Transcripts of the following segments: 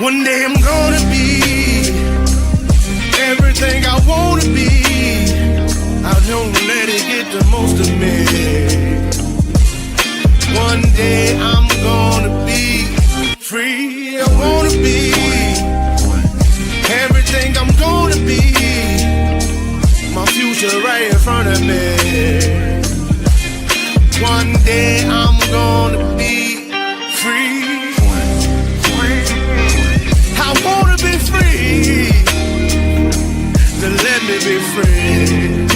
One day I'm gonna be everything I wanna be. I don't let it get the most of me. One day I'm gonna be free. I wanna be everything I'm gonna be. My future right in front of me. One day I'm gonna be free. I wanna be free. To let me be free.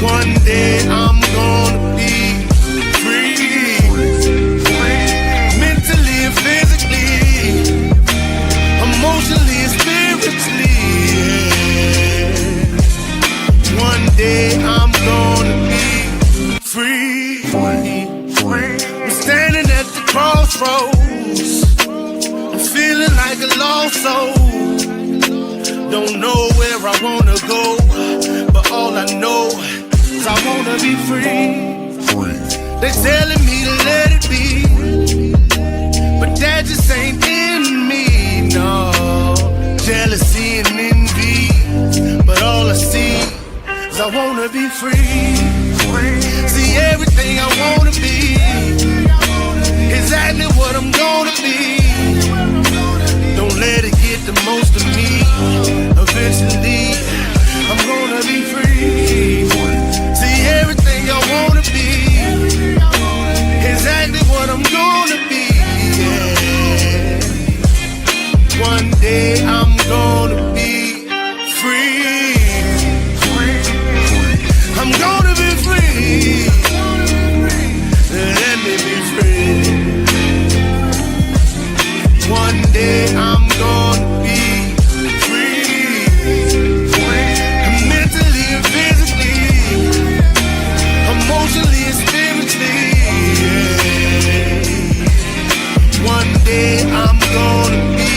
One day I'm gonna be free. Mentally and physically, emotionally and spiritually. Yeah. One day I'm gonna be free. I'm standing at the crossroads. I'm feeling like a lost soul. Don't know where I wanna go, but all I know is I wanna be free. They telling me to let it be, but that just ain't in me, no. Jealousy and envy, but all I see is I wanna be free. See everything I wanna be, exactly what I'm gonna be. Don't let it get the most of me. Eventually, I'm gonna be free. See everything I wanna be, exactly what I'm gonna be. Yeah. One day I'm gonna be free. I'm gonna be free. Let me be free. One day I'm gonna be free. Mentally and physically, emotionally and spiritually. Yeah. One day I'm gonna be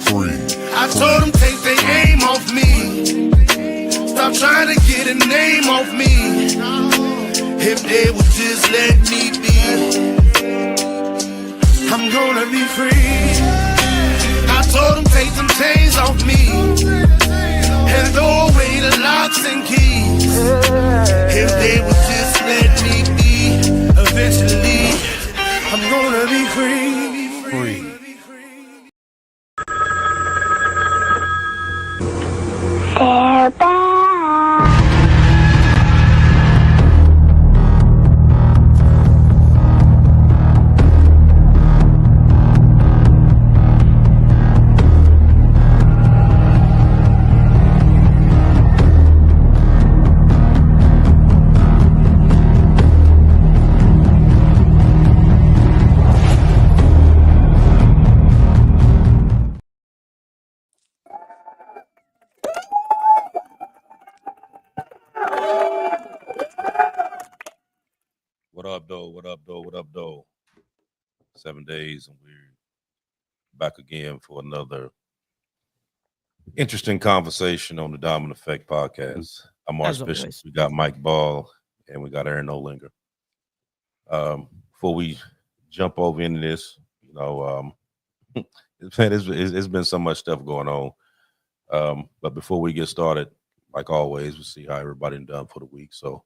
free. I told them take their aim off me. Stop trying to get a name off me. If they would just let me be, I'm gonna be free. I told them take them chains off me and throw away the locks and keys. If they would just let me be, eventually I'm gonna be free. They're back. What up, though? What up, though? What up, though? 7 days, and we're back again for another interesting conversation on the Diamond Effect podcast. I'm Mars Bishop. We got Mike Ball and we got Aaron Olinger. Before we jump over into this, you know, it's been so much stuff going on. But before we get started, like always, we'll see how everybody done for the week. So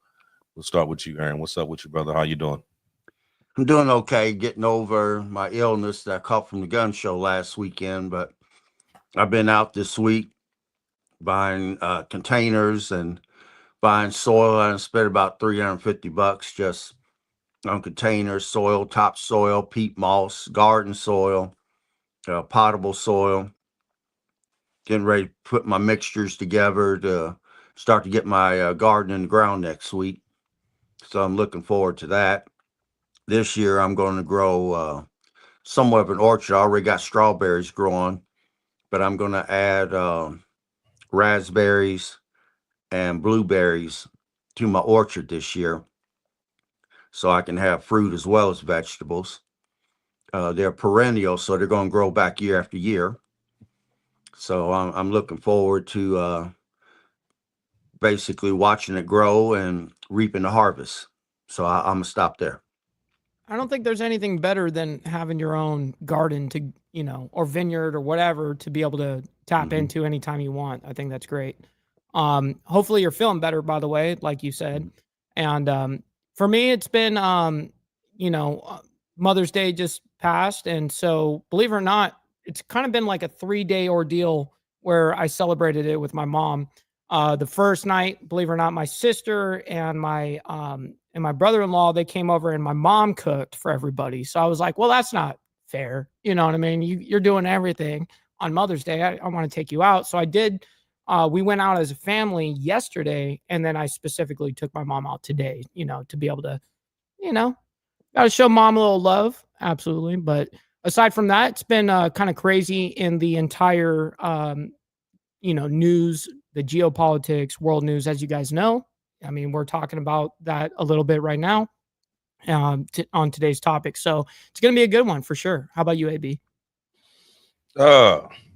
we'll start with you, Aaron. What's up with you, brother? How you doing? I'm doing okay, getting over my illness that I caught from the gun show last weekend, but I've been out this week buying containers and buying soil. I spent about $350 just on containers, soil, topsoil, peat moss, garden soil, potable soil. Getting ready to put my mixtures together to start to get my garden in the ground next week. So I'm looking forward to that. This year, I'm going to grow somewhat of an orchard. I already got strawberries growing, but I'm going to add raspberries and blueberries to my orchard this year so I can have fruit as well as vegetables. They're perennial, so they're going to grow back year after year. So I'm looking forward to basically watching it grow and reaping the harvest. So I'm going to stop there. I don't think there's anything better than having your own garden to, or vineyard or whatever to be able to tap into anytime you want. I think that's great. Hopefully you're feeling better, by the way, like you said. And for me, it's been, Mother's Day just passed. And so, believe it or not, it's kind of been like a 3-day ordeal where I celebrated it with my mom. The first night, believe it or not, my sister and my brother-in-law, they came over and my mom cooked for everybody. So I was like, well, that's not fair. You know what I mean? You're doing everything on Mother's Day. I want to take you out. So I did. We went out as a family yesterday, and then I specifically took my mom out today, to be able to, got to show mom a little love. Absolutely. But aside from that, it's been kind of crazy in the entire, news, the geopolitics, world news, as you guys know. I mean, we're talking about that a little bit right now on today's topic. So it's going to be a good one for sure. How about you, AB?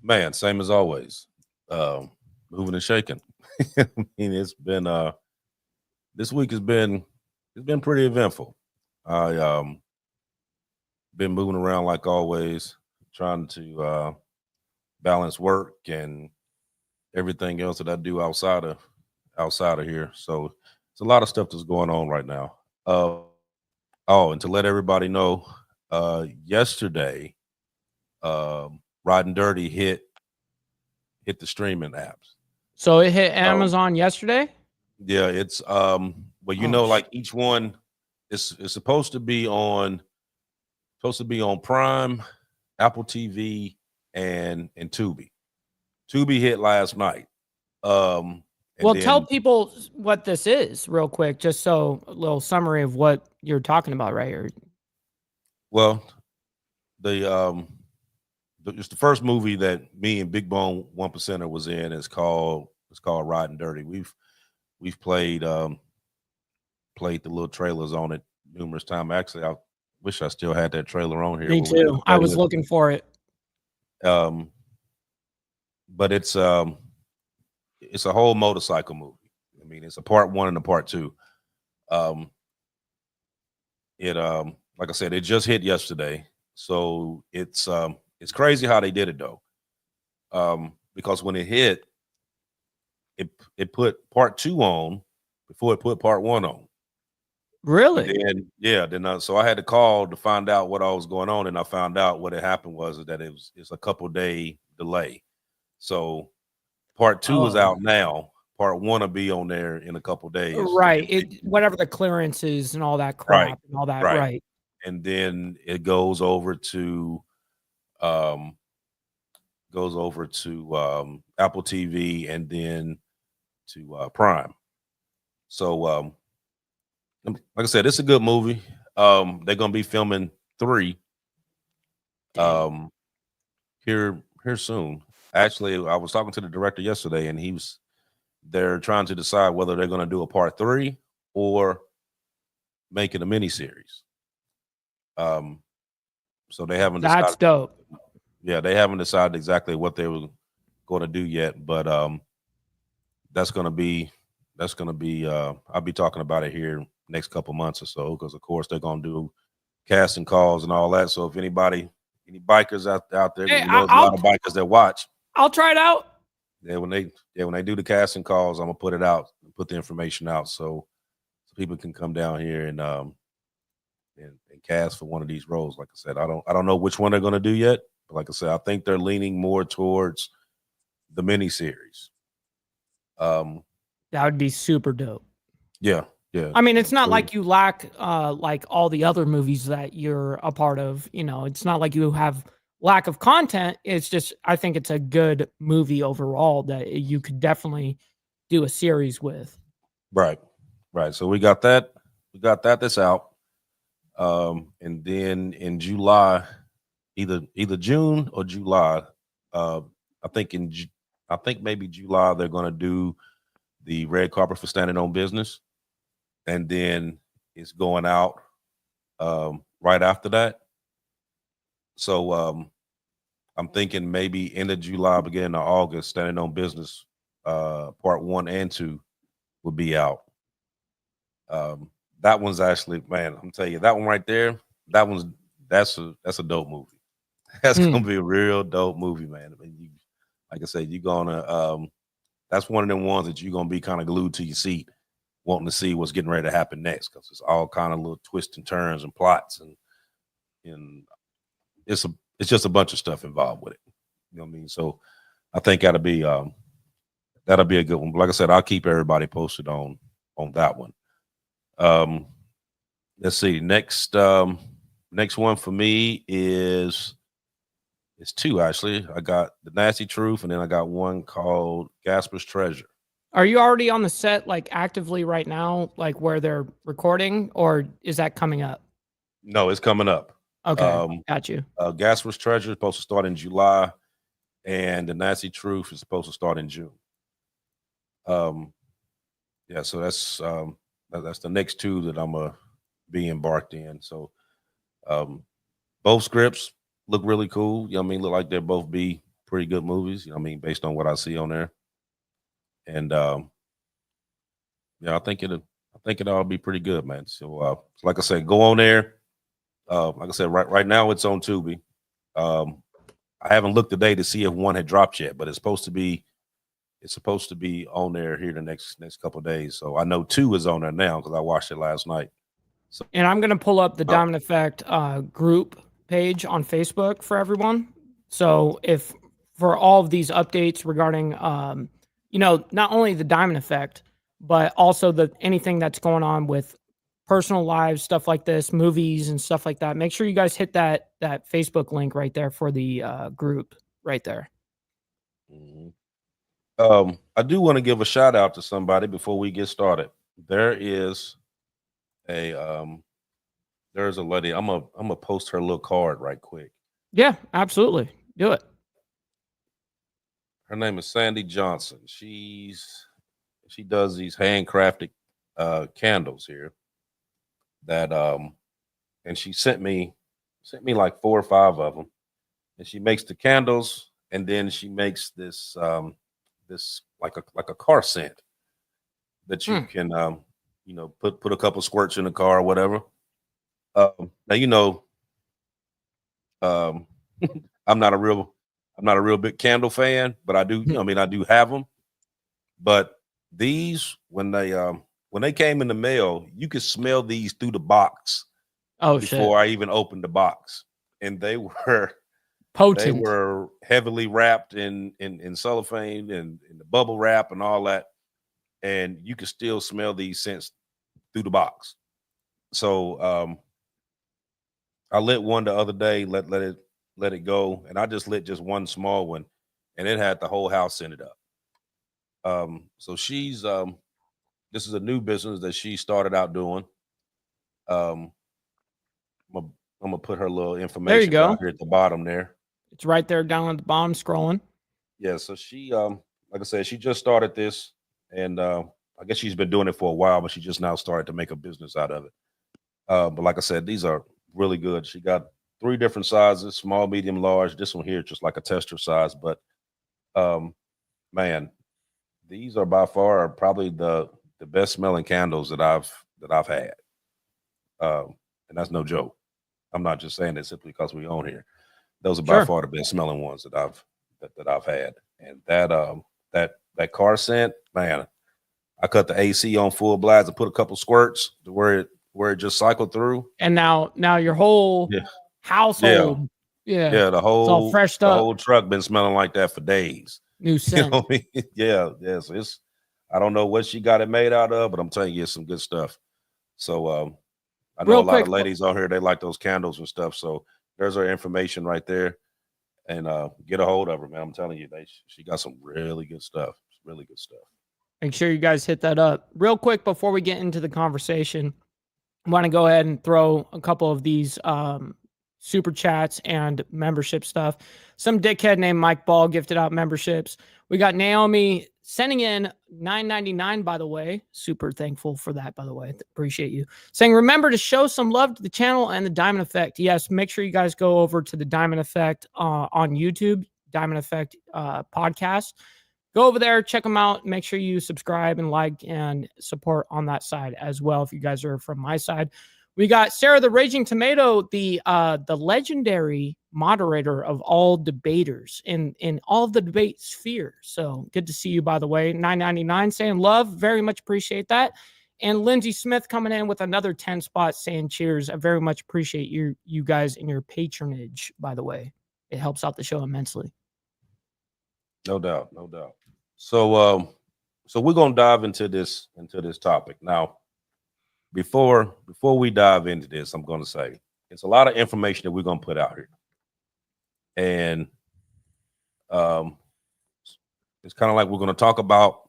Man, same as always. Moving and shaking. I mean, it's been this week it's been pretty eventful. I been moving around like always, trying to balance work and everything else that I do outside of here. So it's a lot of stuff that's going on right now. And to let everybody know, yesterday, Riding Dirty hit the streaming apps. So it hit Amazon yesterday? Yeah, it's like each one is supposed to be on Prime, Apple TV, and Tubi. Tubi hit last night. Well, tell people what this is real quick, just so a little summary of what you're talking about right here. Well, it's the first movie that me and Big Bone 1%er was in. It's called Riding Dirty. We've played the little trailers on it numerous times. Actually, I wish I still had that trailer on here. Me too. I was looking for it. But it's a whole motorcycle movie. I mean, it's a part 1 and a part 2. Like I said, it just hit yesterday. So it's crazy how they did it though. Because when it hit, it put part 2 on before it put part 1 on. Really? So I had to call to find out what all was going on, and I found out what had happened was that it's a couple-day delay. So part 2 is out now. Part 1 will be on there in a couple days. Right. Whatever the clearance is and all that crap and all that. Right. And then it goes over to Apple TV and then to Prime. So like I said, it's a good movie. They're gonna be filming 3 here soon. Actually, I was talking to the director yesterday, and they're trying to decide whether they're going to do a part 3 or make it a miniseries. So they haven't decided. That's dope. Yeah, they haven't decided exactly what they were going to do yet, but that's going to be I'll be talking about it here next couple months or so, because of course they're going to do casting calls and all that. So if any bikers out there, Hey, there's a lot of bikers that watch. I'll try it out. Yeah, when they do the casting calls, I'm gonna put it out, put the information out, so people can come down here and cast for one of these roles. Like I said, I don't know which one they're gonna do yet, but like I said, I think they're leaning more towards the miniseries. That would be super dope. Yeah. I mean, it's not like you lack like all the other movies that you're a part of. It's not like you have lack of content. It's just, I think it's a good movie overall that you could definitely do a series with. Right. So we got that that's out. And then in July, either June or July, I think maybe July, they're going to do the red carpet for Standing on Business. And then it's going out right after that. So I'm thinking maybe end of July, beginning of August, Standing on Business part 1 and 2 will be out. That one's actually, man, I'm telling you, that one right there, that's a dope movie. That's Mm. gonna be a real dope movie, man. I mean, like I said, you're gonna that's one of them ones that you're gonna be kind of glued to your seat, wanting to see what's getting ready to happen next, because it's all kind of little twists and turns and plots, and it's just a bunch of stuff involved with it. You know what I mean? So I think that'll be a good one. But like I said, I'll keep everybody posted on that one. Let's see. Next one for me is two, actually. I got The Nasty Truth, and then I got one called Gasper's Treasure. Are you already on the set, like actively right now, like where they're recording, or is that coming up? No, it's coming up. Okay, got you. Gasper's Treasure is supposed to start in July, and The Nasty Truth is supposed to start in June. Yeah, so that's the next two that I'm gonna be embarked in. So both scripts look really cool. You know what I mean? Look like they'll both be pretty good movies, you know what I mean, based on what I see on there. And yeah, I think it'll all be pretty good, man. So like I said, go on there. Like I said, right now it's on Tubi. I haven't looked today to see if one had dropped yet, but it's supposed to be on there here the next couple of days. So I know 2 is on there now because I watched it last night. So, and I'm gonna pull up the Diamond Effect group page on Facebook for everyone. So if for all of these updates regarding not only the Diamond Effect, but also anything that's going on with personal lives, stuff like this, movies and stuff like that, make sure you guys hit that Facebook link right there for the group right there. I do want to give a shout out to somebody before we get started. There's a lady. I'm gonna post her little card right quick. Yeah, absolutely. Do it. Her name is Sandy Johnson. She does these handcrafted candles here. That and she sent me like 4 or 5 of them, and she makes the candles, and then she makes this this like a car scent that you can put a couple squirts in the car or whatever. Now I'm not a real big candle fan, but I do I do have them. But these when they came in the mail, you could smell these through the box. Oh, before I even opened the box, and they were potent. They were heavily wrapped in cellophane and in the bubble wrap and all that, and you could still smell these scents through the box. So I lit one the other day, let it go, and I just lit just one small one, and it had the whole house scented up. So she's this is a new business that she started out doing. I'm gonna put her little information down here at the bottom there. It's right there down at the bottom, scrolling. Yeah, so she like I said, she just started this, and I guess she's been doing it for a while, but she just now started to make a business out of it. But like I said, these are really good. She got 3 different sizes: small, medium, large. This one here, just like a tester size. But man, these are by far probably the best smelling candles that I've had. And that's no joke. I'm not just saying that simply because we own here. Those are by far the best smelling ones that I've had. And that car scent, man, I cut the AC on full blast and put a couple squirts to where it just cycled through. And now your whole household, the whole, it's all freshed up. The whole truck been smelling like that for days. New scent. You know what I mean? Yeah. So I don't know what she got it made out of, but I'm telling you, it's some good stuff. So I know a lot of ladies on here, they like those candles and stuff. So there's her information right there, and get a hold of her, man. I'm telling you, she got some really good stuff. Really good stuff. Make sure you guys hit that up real quick before we get into the conversation. I want to go ahead and throw a couple of these super chats and membership stuff. Some dickhead named Mike Ball gifted out memberships. We got Naomi sending in $9.99, by the way. Super thankful for that, by the way. Appreciate you. Saying, remember to show some love to the channel and the Diamond Effect. Yes, make sure you guys go over to the Diamond Effect on YouTube, Diamond Effect podcast. Go over there, check them out. Make sure you subscribe and like and support on that side as well if you guys are from my side. We got Sarah the Raging Tomato, the legendary moderator of all debaters in all of the debate sphere. So good to see you, by the way. 999 saying love, very much appreciate that. And Lindsay Smith coming in with another 10 spots saying cheers. I very much appreciate you guys and your patronage, by the way. It helps out the show immensely. No doubt, no doubt. So so we're gonna dive into this topic. Now, before we dive into this, I'm gonna say it's a lot of information that we're gonna put out here. And it's kind of like we're gonna talk about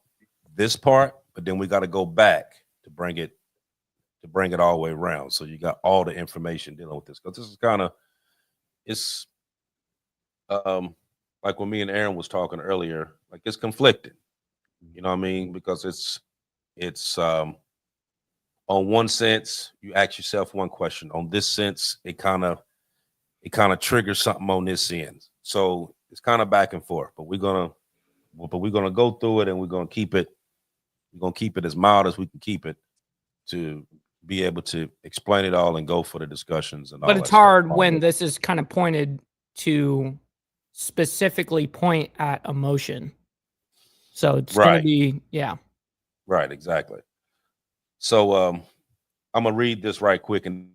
this part, but then we got to go back to bring it all the way around. So you got all the information dealing with this, because this is kind of, it's like when me and Aaron was talking earlier, like it's conflicting, you know what I mean? Because it's on one sense, you ask yourself one question. On this sense, it kind of triggers something on this end. So it's kind of back and forth, but we're gonna go through it, and we're gonna keep it as mild as we can keep it, to be able to explain it all and go for the discussions and all. But it's hard when this is kind of pointed to specifically point at emotion. So it's going to be, yeah. Right, exactly. So I'm going to read this right quick. And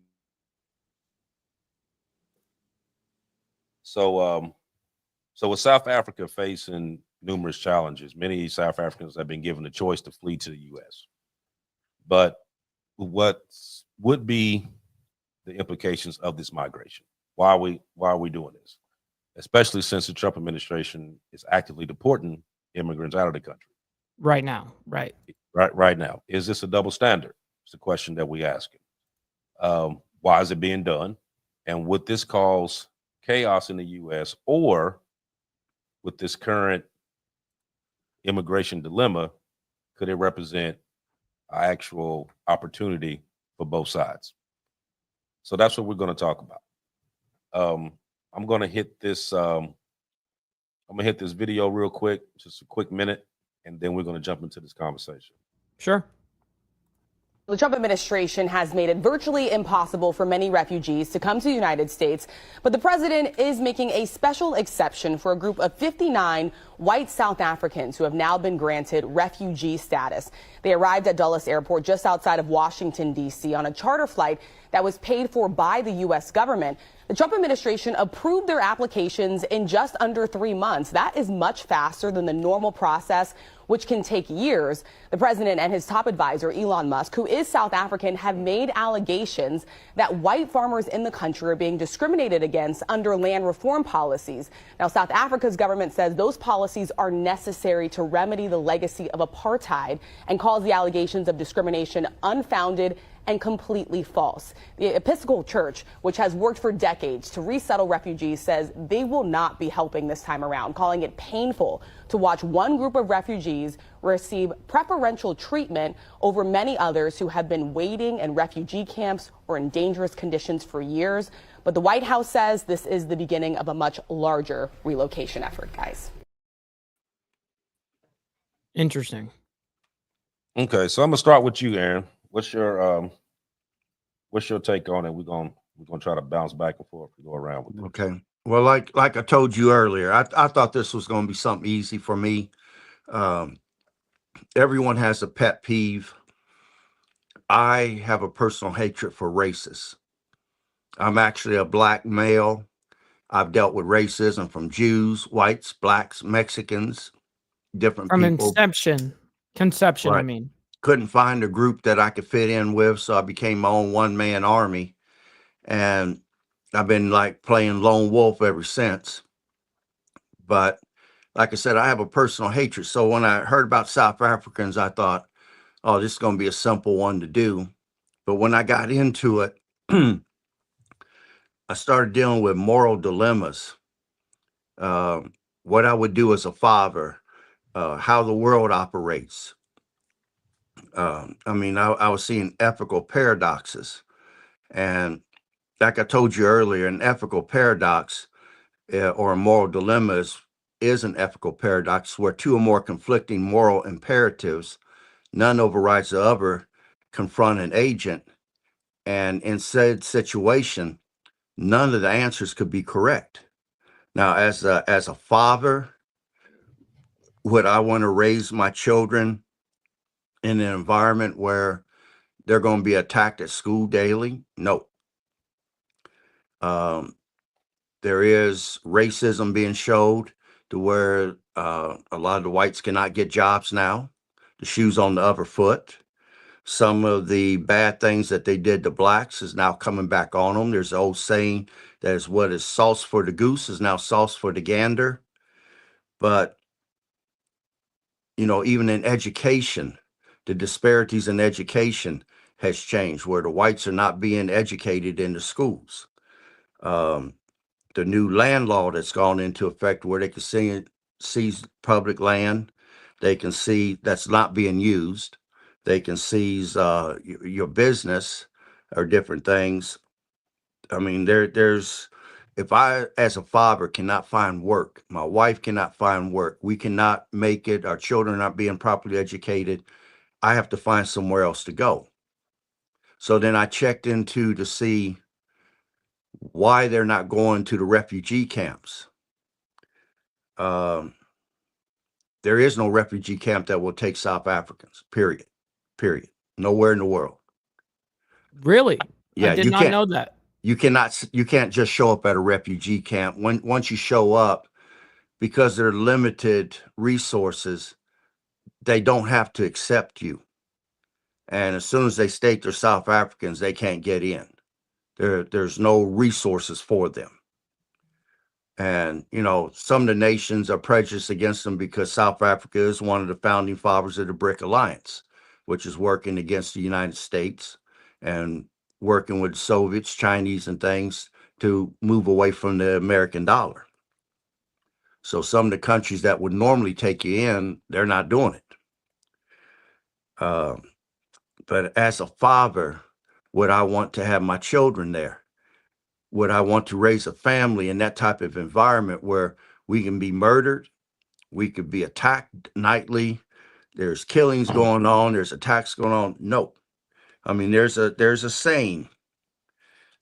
so with South Africa facing numerous challenges, many South Africans have been given the choice to flee to the U.S. But what would be the implications of this migration? Why are we doing this? Especially since the Trump administration is actively deporting immigrants out of the country. Right now, right. Right now. Is this a double standard? It's the question that we asking. Why is it being done? And would this cause chaos in the U.S., or with this current immigration dilemma, could it represent an actual opportunity for both sides? So that's what we're going to talk about. I'm going to hit this. I'm going to hit this video real quick, just a quick minute, and then we're going to jump into this conversation. Sure. The Trump administration has made it virtually impossible for many refugees to come to the United States, but the president is making a special exception for a group of 59 white South Africans who have now been granted refugee status. They arrived at Dulles Airport just outside of Washington, D.C. on a charter flight that was paid for by the U.S. government. The Trump administration approved their applications in just under 3 months. That is much faster than the normal process, which can take years. The president and his top advisor, Elon Musk, who is South African, have made allegations that white farmers in the country are being discriminated against under land reform policies. Now, South Africa's government says those policies are necessary to remedy the legacy of apartheid and calls the allegations of discrimination unfounded and completely false. The Episcopal Church, which has worked for decades to resettle refugees, says they will not be helping this time around, calling it painful to watch one group of refugees receive preferential treatment over many others who have been waiting in refugee camps or in dangerous conditions for years. But the White House says this is the beginning of a much larger relocation effort, guys. Interesting. Okay, so I'm gonna start with you, Aaron. What's your take on it? We're gonna try to bounce back and forth and go around with it. Okay. Well, like I told you earlier, I thought this was going to be something easy for me. Everyone has a pet peeve. I have a personal hatred for racists. I'm actually a black male. I've dealt with racism from Jews, whites, blacks, Mexicans, different From people. conception, Right. I mean. Couldn't find a group that I could fit in with, so I became my own one-man army. And I've been like playing lone wolf ever since. But like I said, I have a personal hatred. So when I heard about South Africans, I thought, oh, this is going to be a simple one to do. But when I got into it, I started dealing with moral dilemmas. What I would do as a father, how the world operates. I was seeing ethical paradoxes. And like I told you earlier, an ethical paradox or a moral dilemma is an ethical paradox where two or more conflicting moral imperatives, none overrides the other, confront an agent And in said situation, none of the answers could be correct. Now, as a father, would I want to raise my children in an environment where they're going to be attacked at school daily? No. There is racism being showed to where a lot of the whites cannot get jobs now. The shoe's on the other foot. Some of the bad things that they did to blacks is now coming back on them. There's an old saying that is what is sauce for the goose is now sauce for the gander. But, even in education, the disparities in education has changed where the whites are not being educated in the schools. The new land law that's gone into effect where they can seize public land, they can see that's not being used. They can seize your business or different things. I mean, there's if I, as a father, cannot find work, my wife cannot find work, we cannot make it, our children are not being properly educated, I have to find somewhere else to go. So then I checked into to see why they're not going to the refugee camps. There is no refugee camp that will take South Africans, period. Nowhere in the world. Really? Yeah, I did not know that. You can't just show up at a refugee camp. Once you show up, because they're limited resources, they don't have to accept you. And as soon as they state they're South Africans, they can't get in. There's no resources for them. And, some of the nations are prejudiced against them because South Africa is one of the founding fathers of the BRIC Alliance, which is working against the United States and working with Soviets, Chinese, and things to move away from the American dollar. So some of the countries that would normally take you in, they're not doing it. But as a father, would I want to have my children there? Would I want to raise a family in that type of environment where we can be murdered, we could be attacked nightly, there's killings going on, there's attacks going on? No. I mean, there's a saying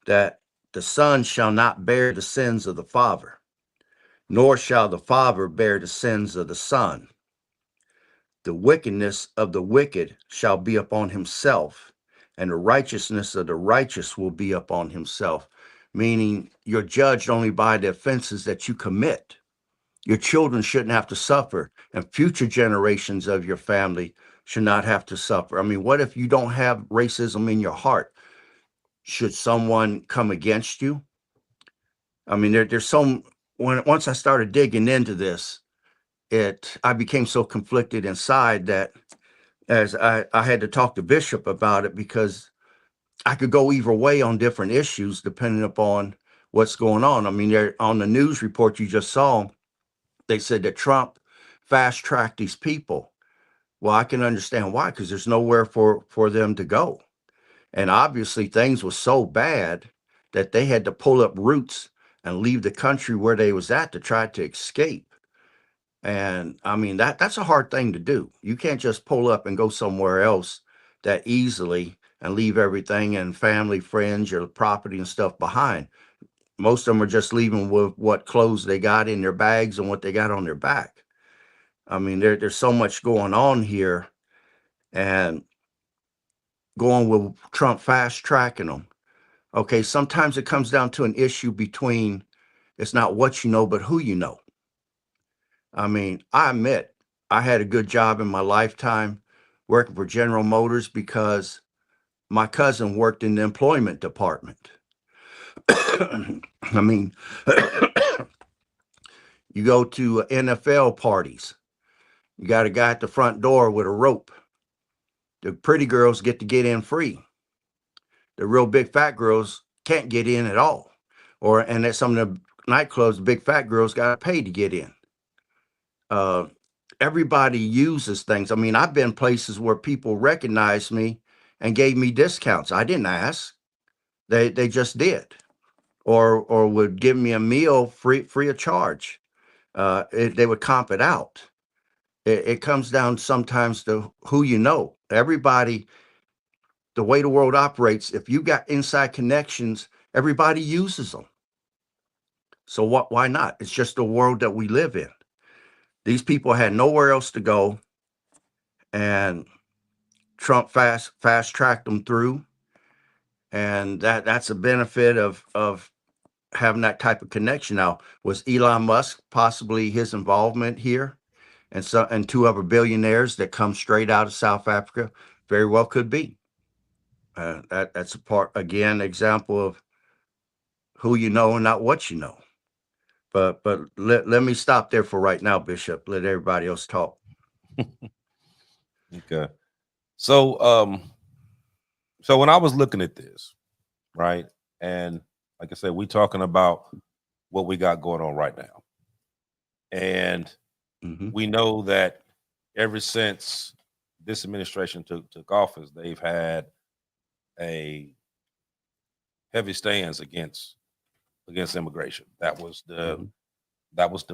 that the son shall not bear the sins of the father, nor shall the father bear the sins of the son. The wickedness of the wicked shall be upon himself, and the righteousness of the righteous will be upon himself. Meaning you're judged only by the offenses that you commit. Your children shouldn't have to suffer, and future generations of your family should not have to suffer. I mean, what if you don't have racism in your heart? Should someone come against you? I mean, once I started digging into this, I became so conflicted inside that as I had to talk to Bishop about it, because I could go either way on different issues depending upon what's going on. I mean, on the news report you just saw, they said that Trump fast-tracked these people. Well, I can understand why, because there's nowhere for them to go. And obviously things were so bad that they had to pull up roots and leave the country where they was at to try to escape. And I mean, that's a hard thing to do. You can't just pull up and go somewhere else that easily and leave everything and family, friends, your property and stuff behind. Most of them are just leaving with what clothes they got in their bags and what they got on their back. I mean, there's so much going on here, and going with Trump fast tracking them. Okay, sometimes it comes down to an issue between, it's not what you know, but who you know. I mean, I admit I had a good job in my lifetime working for General Motors because my cousin worked in the employment department. I mean, you go to NFL parties, you got a guy at the front door with a rope. The pretty girls get to get in free. The real big fat girls can't get in at all. And at some of the nightclubs, the big fat girls got to pay to get in. Everybody uses things. I mean, I've been places where people recognized me and gave me discounts. I didn't ask. They just did. Or would give me a meal free of charge. They would comp it out. It comes down sometimes to who you know. Everybody the way the world operates, if you got inside connections, everybody uses them. So why not? It's just the world that we live in. These people had nowhere else to go, and Trump fast tracked them through. And that's a benefit of having that type of connection. Now, was Elon Musk possibly his involvement here? And two other billionaires that come straight out of South Africa? Very well could be. That's a part, again, example of who you know and not what you know. But let me stop there for right now, Bishop. Let everybody else talk. Okay. So so when I was looking at this, right, and like I said, we talking about what we got going on right now. And we know that ever since this administration took office, they've had a heavy stance against immigration. That was the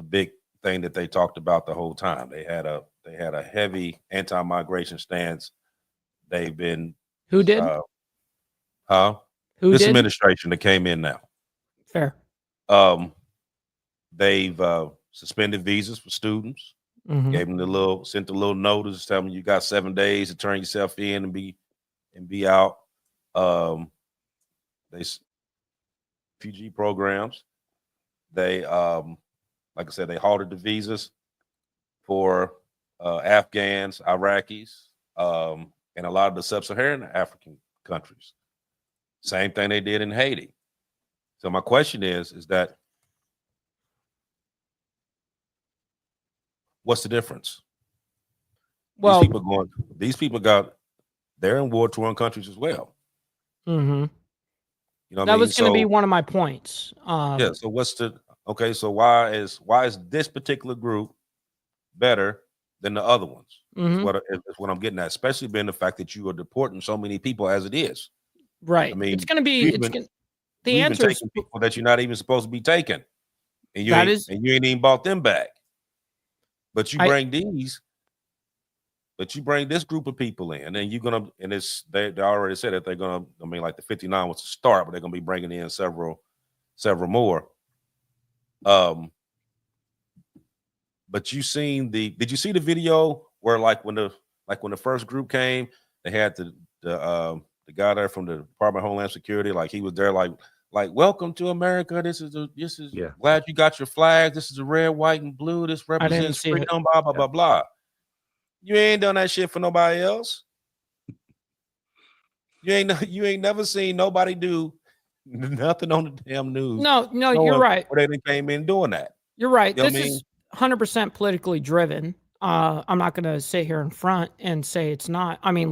big thing that they talked about the whole time. They had a heavy anti-migration stance. They've been Who did? This administration that came in now. Fair. They've suspended visas for students. Gave them sent a little notice telling them you got 7 days to turn yourself in and be out. They refugee programs. They like I said, they halted the visas for Afghans, Iraqis, and a lot of the sub-Saharan African countries. Same thing they did in Haiti. So my question is that what's the difference? Well, these people they're in war-torn countries as well. You know what that I mean? was going to be one of my points. Yeah. So so why is this particular group better than the other ones? Is what I'm getting at, especially being the fact that you are deporting so many people as it is. Right. I mean, it's going to be. The answer is people that you're not even supposed to be taking, and you ain't even bought them back. But you bring this group of people in, and you're gonna, and they already said that they're gonna. I mean, like the 59 was to start, but they're gonna be bringing in several more. But did you see the video where like when the first group came, they had the guy there from the Department of Homeland Security, like he was there, like welcome to America. This is glad you got your flag. This is the red, white, and blue. This represents freedom. Blah blah blah blah. You ain't done that shit for nobody else. You ain't never seen nobody do nothing on the damn news. No, you're right. Where they came in doing that. You're right. You know this is 100% politically driven. I'm not going to sit here in front and say it's not. I mean,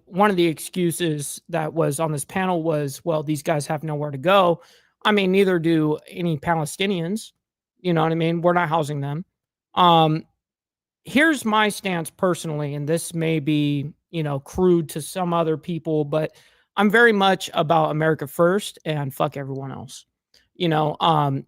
one of the excuses that was on this panel was, well, these guys have nowhere to go. I mean, neither do any Palestinians. You know what I mean? We're not housing them. Here's my stance personally, and this may be, crude to some other people, but I'm very much about America first and fuck everyone else. When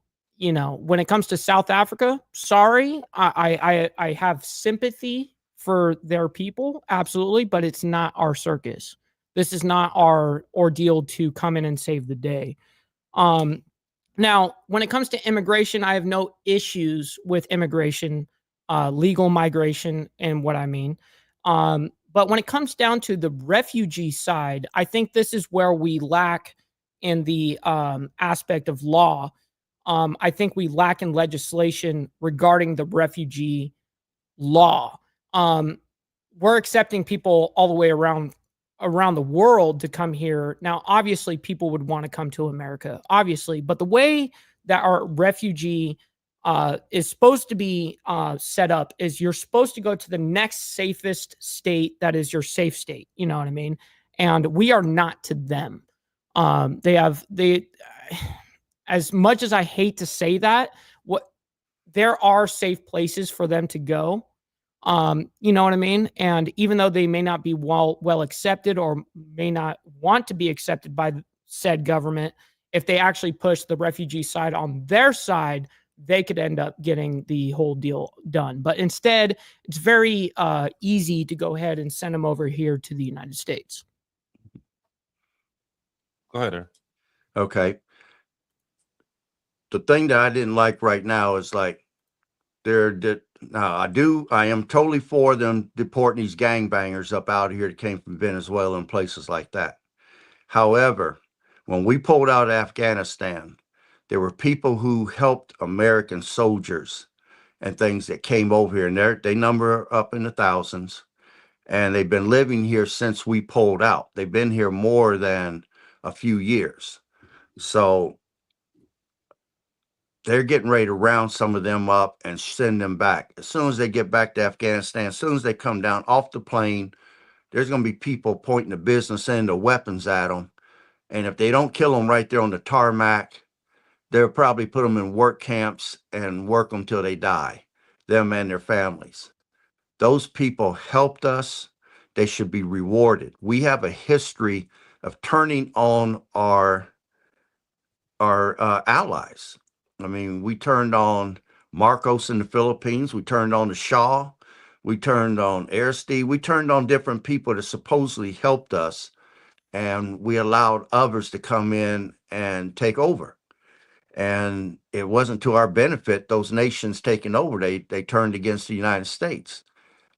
it comes to South Africa, sorry, I have sympathy for their people, absolutely, but it's not our circus. This is not our ordeal to come in and save the day. Now, when it comes to immigration, I have no issues with immigration, legal migration, and what I mean. But when it comes down to the refugee side, I think this is where we lack in the aspect of law. I think we lack in legislation regarding the refugee law. We're accepting people all the way around the world to come here. Now, obviously, people would want to come to America, obviously, but the way that our refugee is supposed to be set up is you're supposed to go to the next safest state that is your safe state. You know what I mean? And we are not to them. As much as I hate to say that, there are safe places for them to go. You know what I mean? And even though they may not be well accepted or may not want to be accepted by said government, if they actually push the refugee side on their side, they could end up getting the whole deal done. But instead, it's very easy to go ahead and send them over here to the United States. Go ahead, Aaron. Okay. The thing that I didn't like right now is like now I am totally for them deporting these gangbangers up out of here that came from Venezuela and places like that. However, when we pulled out of Afghanistan, there were people who helped American soldiers and things that came over here, and they number up in the thousands, and they've been living here since we pulled out. They've been here more than a few years. So they're getting ready to round some of them up and send them back. As soon as they get back to Afghanistan, as soon as they come down off the plane, there's going to be people pointing the business end of weapons at them. And if they don't kill them right there on the tarmac, they'll probably put them in work camps and work them till they die, them and their families. Those people helped us. They should be rewarded. We have a history of turning on our allies. I mean, we turned on Marcos in the Philippines. We turned on the Shah. We turned on Aristide. We turned on different people that supposedly helped us, and we allowed others to come in and take over. And it wasn't to our benefit, those nations taking over. They turned against the United States.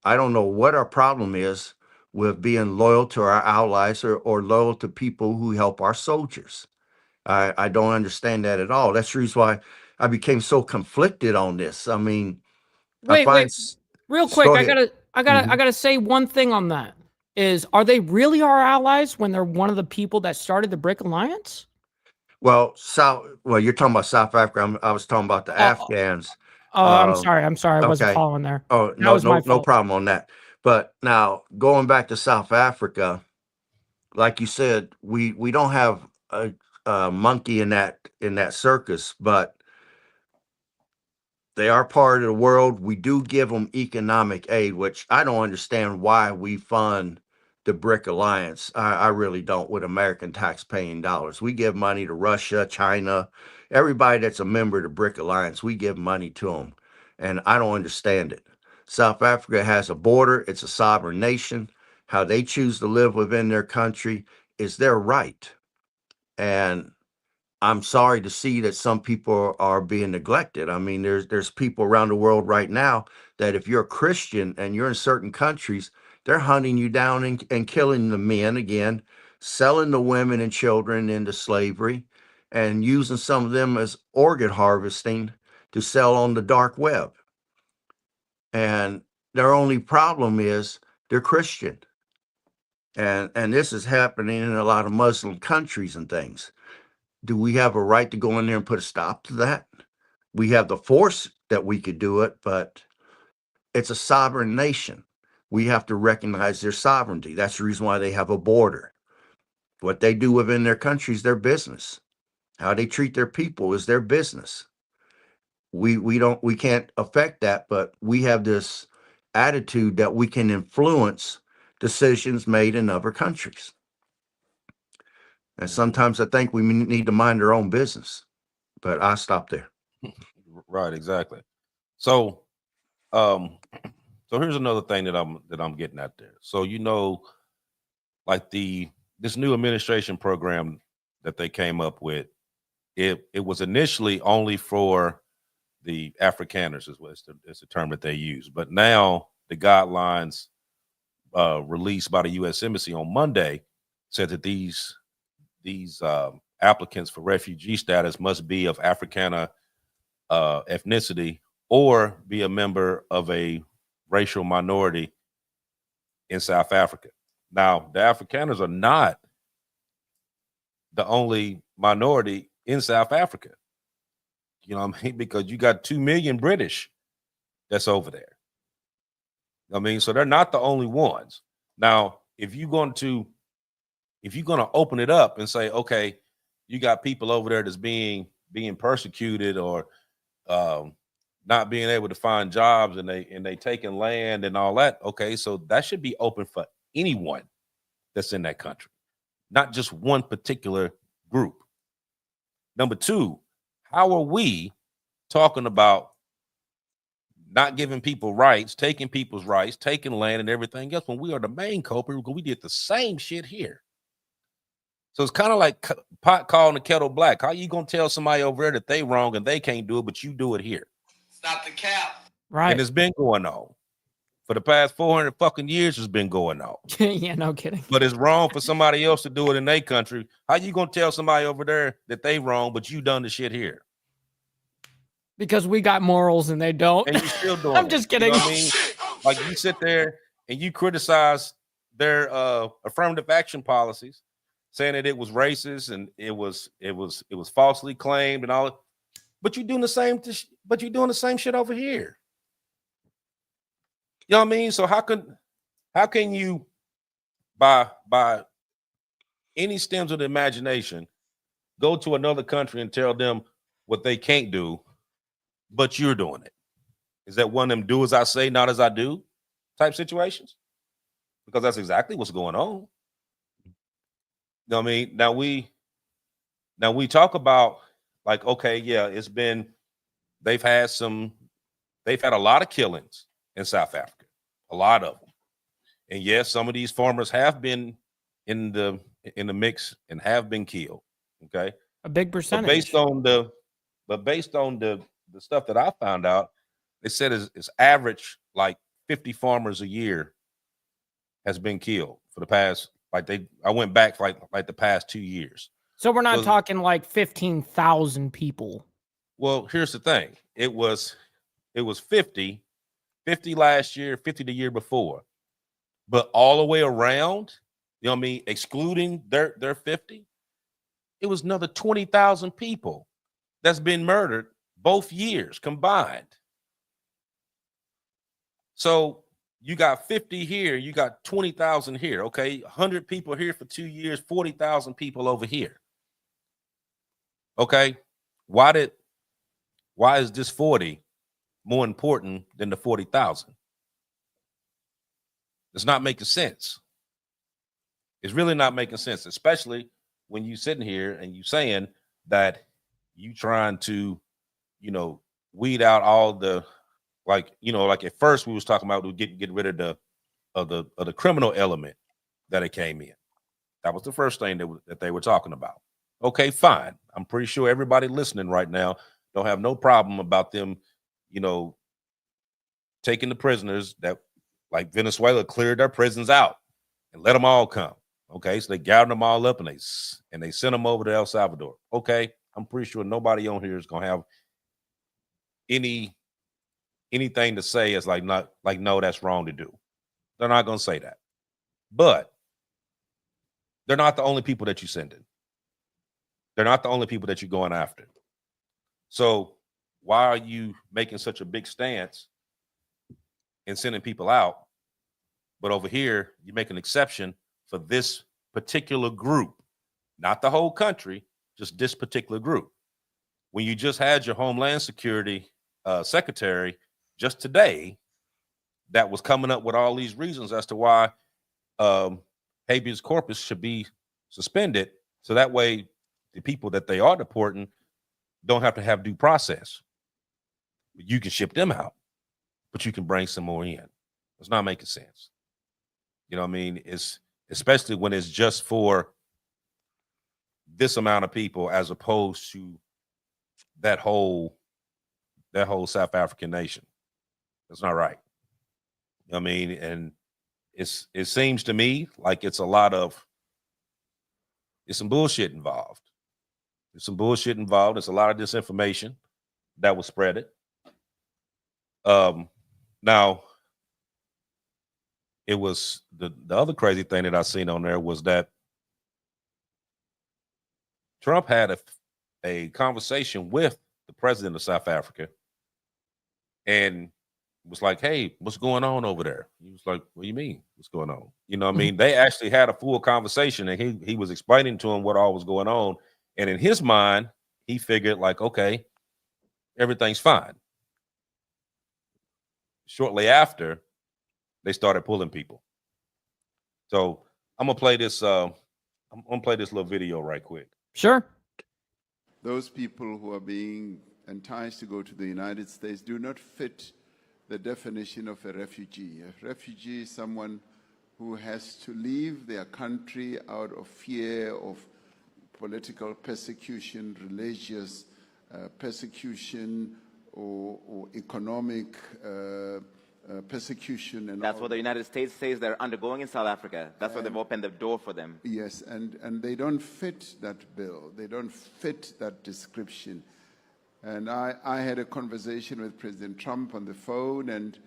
I don't know what our problem is with being loyal to our allies or loyal to people who help our soldiers. I don't understand that at all. That's the reason why I became so conflicted on this. I mean, Wait, real quick. Go I ahead. gotta say one thing on that. Is are they really our allies when they're one of the people that started the BRIC alliance? Well, you're talking about South Africa. I was talking about the Afghans. Oh, I'm Um, sorry. I wasn't okay. following there. Oh, That was my no fault. problem on that. But now going back to South Africa, like you said, we don't have a monkey in that circus, but they are part of the world. We do give them economic aid, which I don't understand why we fund the BRIC Alliance. I really don't, with American tax-paying dollars. We give money to Russia, China, everybody that's a member of the BRIC Alliance. We give money to them, and I don't understand it. South Africa has a border. It's a sovereign nation. How they choose to live within their country is their right. And I'm sorry to see that some people are being neglected. I mean, there's people around the world right now that if you're a Christian and you're in certain countries, they're hunting you down and killing the men again, selling the women and children into slavery, and using some of them as organ harvesting to sell on the dark web. And their only problem is they're Christian. And this is happening in a lot of Muslim countries and things. Do we have a right to go in there and put a stop to that? We have the force that we could do it, but it's a sovereign nation. We have to recognize their sovereignty. That's the reason why they have a border. What they do within their country is their business. How they treat their people is their business. We can't affect that, but we have this attitude that we can influence decisions made in other countries. And sometimes I think we need to mind our own business. But I'll stop there. Right, exactly. So, so here's another thing that I'm getting at there. So like this new administration program that they came up with, it was initially only for the Afrikaners, is what it's the term that they use. But now the guidelines released by the U.S. Embassy on Monday said that these applicants for refugee status must be of Afrikaner ethnicity or be a member of a racial minority in South Africa. Now, the Afrikaners are not the only minority in South Africa. You know what I mean? Because you got 2 million British that's over there. I mean, so they're not the only ones. Now, if you're going to open it up and say, okay, you got people over there that's being persecuted or not being able to find jobs, and they taking land and all that. Okay, so that should be open for anyone that's in that country, not just one particular group. Number two, how are we talking about not giving people rights, taking people's rights, taking land and everything else, when we are the main culprit because we did the same shit here. So it's kind of like pot calling the kettle black. How you gonna tell somebody over there that they wrong and they can't do it, but you do it here? Stop the cap. Right. And it's been going on for the past 400 fucking years. It's been going on. Yeah, no kidding. But it's wrong for somebody else to do it in their country. How you gonna tell somebody over there that they wrong, but you done the shit here? Because we got morals and they don't. And you still doing I'm it. just kidding. You know what I mean? Like you sit there and you criticize their affirmative action policies, saying that it was racist and it was falsely claimed and all. But you're doing the same. But you're doing the same shit over here. You know what I mean? So how can you by any stems of the imagination go to another country and tell them what they can't do, but you're doing it? Is that one of them do as I say, not as I do type situations? Because that's exactly what's going on. You know what I mean? Now we talk about like, okay, yeah, they've had a lot of killings in South Africa, a lot of them. And yes, some of these farmers have been in the mix and have been killed. Okay. A big percentage. But based on the stuff that I found out, they said it's average like 50 farmers a year has been killed for the past, I went back for like the past 2 years. So we're not talking like 15,000 people. Well, here's the thing. It was 50 last year, 50 the year before. But all the way around, you know what I mean, excluding their 50, it was another 20,000 people that's been murdered both years combined. So you got 50 here, you got 20,000 here. Okay, 100 people here for 2 years, 40,000 people over here. Okay, why is this 40 more important than the 40,000? It's not making sense. It's really not making sense, especially when you sitting here and you saying that you trying to, weed out all the, like at first we was talking about we get rid of the criminal element that it came in. That was the first thing that they were talking about. Okay, fine. I'm pretty sure everybody listening right now don't have no problem about them, taking the prisoners that, like Venezuela, cleared their prisons out and let them all come. Okay, so they gathered them all up and they sent them over to El Salvador. Okay, I'm pretty sure nobody on here is gonna have anything to say as no, that's wrong to do. They're not gonna say that. But they're not the only people that you're sending. They're not the only people that you're going after. So why are you making such a big stance and sending people out? But over here, you make an exception for this particular group, not the whole country, just this particular group. When you just had your Homeland Security secretary just today that was coming up with all these reasons as to why habeas corpus should be suspended, so that way the people that they are deporting don't have to have due process. You can ship them out, but you can bring some more in. It's not making sense. You know what I mean? It's especially when it's just for this amount of people as opposed to that whole South African nation. That's not right. You know what I mean? And it seems to me like it's some bullshit involved. There's some bullshit involved. There's a lot of disinformation that was spreaded. Now, it was the other crazy thing that I seen on there was that Trump had a conversation with the president of South Africa and was like, hey, what's going on over there? He was like, what do you mean? What's going on? You know what I mean? They actually had a full conversation and he was explaining to him what all was going on. And in his mind, he figured like, okay, everything's fine. Shortly after, they started pulling people. So I'm gonna play this. I'm gonna play this little video right quick. Sure. Those people who are being and ties to go to the United States do not fit the definition of a refugee. A refugee is someone who has to leave their country out of fear of political persecution, religious persecution, or economic persecution. And that's what the United States says they're undergoing in South Africa. That's why they've opened the door for them. Yes, and they don't fit that bill. They don't fit that description. And I had a conversation with President Trump on the phone, and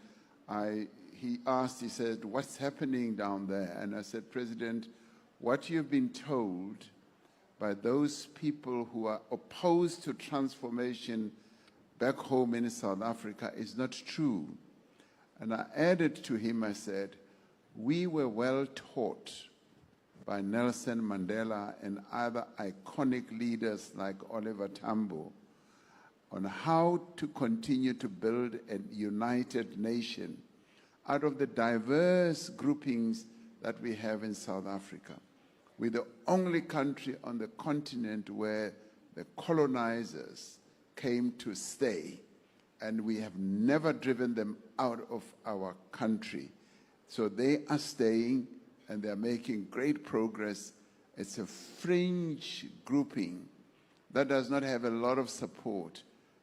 he said, what's happening down there? And I said, President, what you've been told by those people who are opposed to transformation back home in South Africa is not true. And I added to him, I said, we were well taught by Nelson Mandela and other iconic leaders like Oliver Tambo on how to continue to build a united nation out of the diverse groupings that we have in South Africa. We're the only country on the continent where the colonizers came to stay, and we have never driven them out of our country. So they are staying, and they're making great progress. It's a fringe grouping that does not have a lot of support,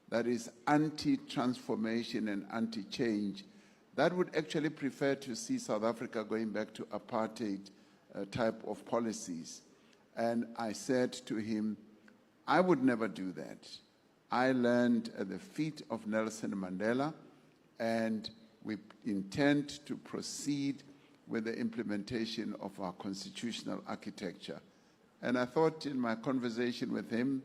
that is anti-transformation and anti-change, that would actually prefer to see South Africa going back to apartheid type of policies. And I said to him, I would never do that. I learned at the feet of Nelson Mandela, and we intend to proceed with the implementation of our constitutional architecture. And I thought in my conversation with him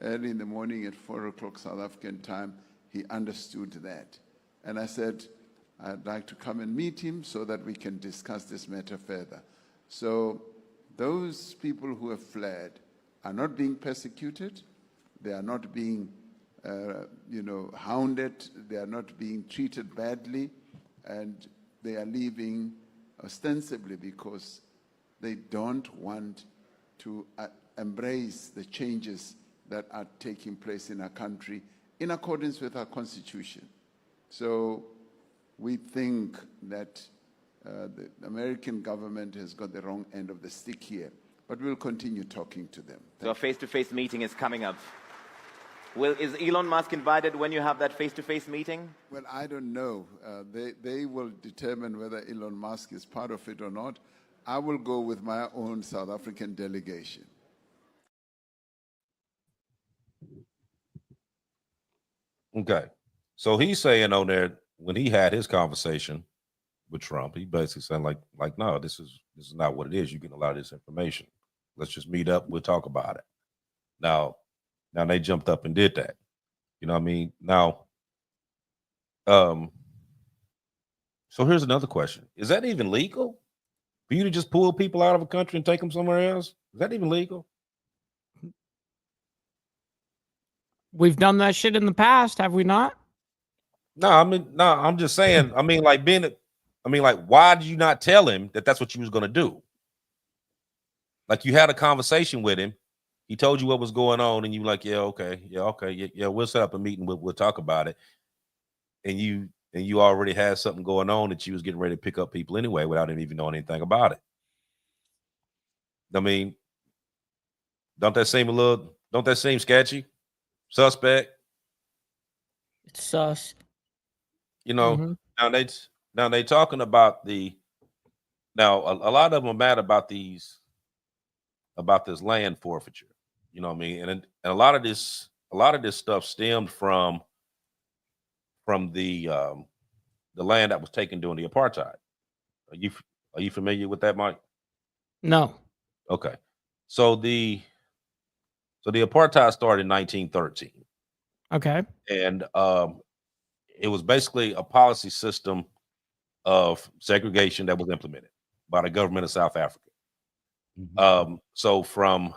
early in the morning at 4 o'clock South African time, he understood that. And I said, I'd like to come and meet him so that we can discuss this matter further. So those people who have fled are not being persecuted. They are not being hounded. They are not being treated badly. And they are leaving ostensibly because they don't want to embrace the changes that are taking place in our country in accordance with our Constitution. So we think that the American government has got the wrong end of the stick here, but we'll continue talking to them. So a face-to-face meeting is coming up. Is Elon Musk invited when you have that face-to-face meeting? Well, I don't know. They will determine whether Elon Musk is part of it or not. I will go with my own South African delegation. Okay. So he's saying on there, when he had his conversation with Trump, he basically said like, no, this is not what it is. You're getting a lot of this information. Let's just meet up. We'll talk about it. Now they jumped up and did that. You know what I mean? Now, so here's another question. Is that even legal? For you to just pull people out of a country and take them somewhere else? Is that even legal? We've done that shit in the past, have we not? No, I'm just saying, why did you not tell him that that's what you was going to do? Like, you had a conversation with him. He told you what was going on, and you were like, yeah, okay, we'll set up a meeting. We'll talk about it. And you already had something going on that you was getting ready to pick up people anyway without him even knowing anything about it. I mean, don't that seem sketchy? Suspect? It's sus. You know, now they talking about a lot of them are mad about this land forfeiture. You know what I mean? And a lot of this stuff stemmed from the land that was taken during the apartheid. Are you familiar with that, Mike? No. Okay. So the apartheid started in 1913. Okay. And it was basically a policy system of segregation that was implemented by the government of South Africa. Mm-hmm. So from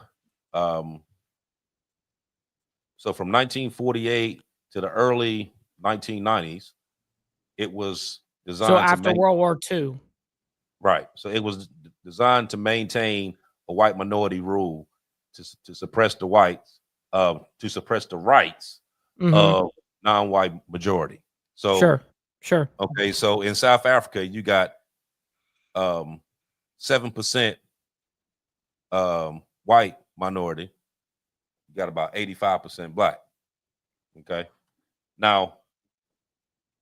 1948 to the early 1990s, it was designed. So after World War II. Right. So it was designed to maintain a white minority rule to suppress the whites, to suppress the rights of non-white majority. So Sure. okay, so in South Africa, you got 7% white minority. You got about 85% black. Okay. Now,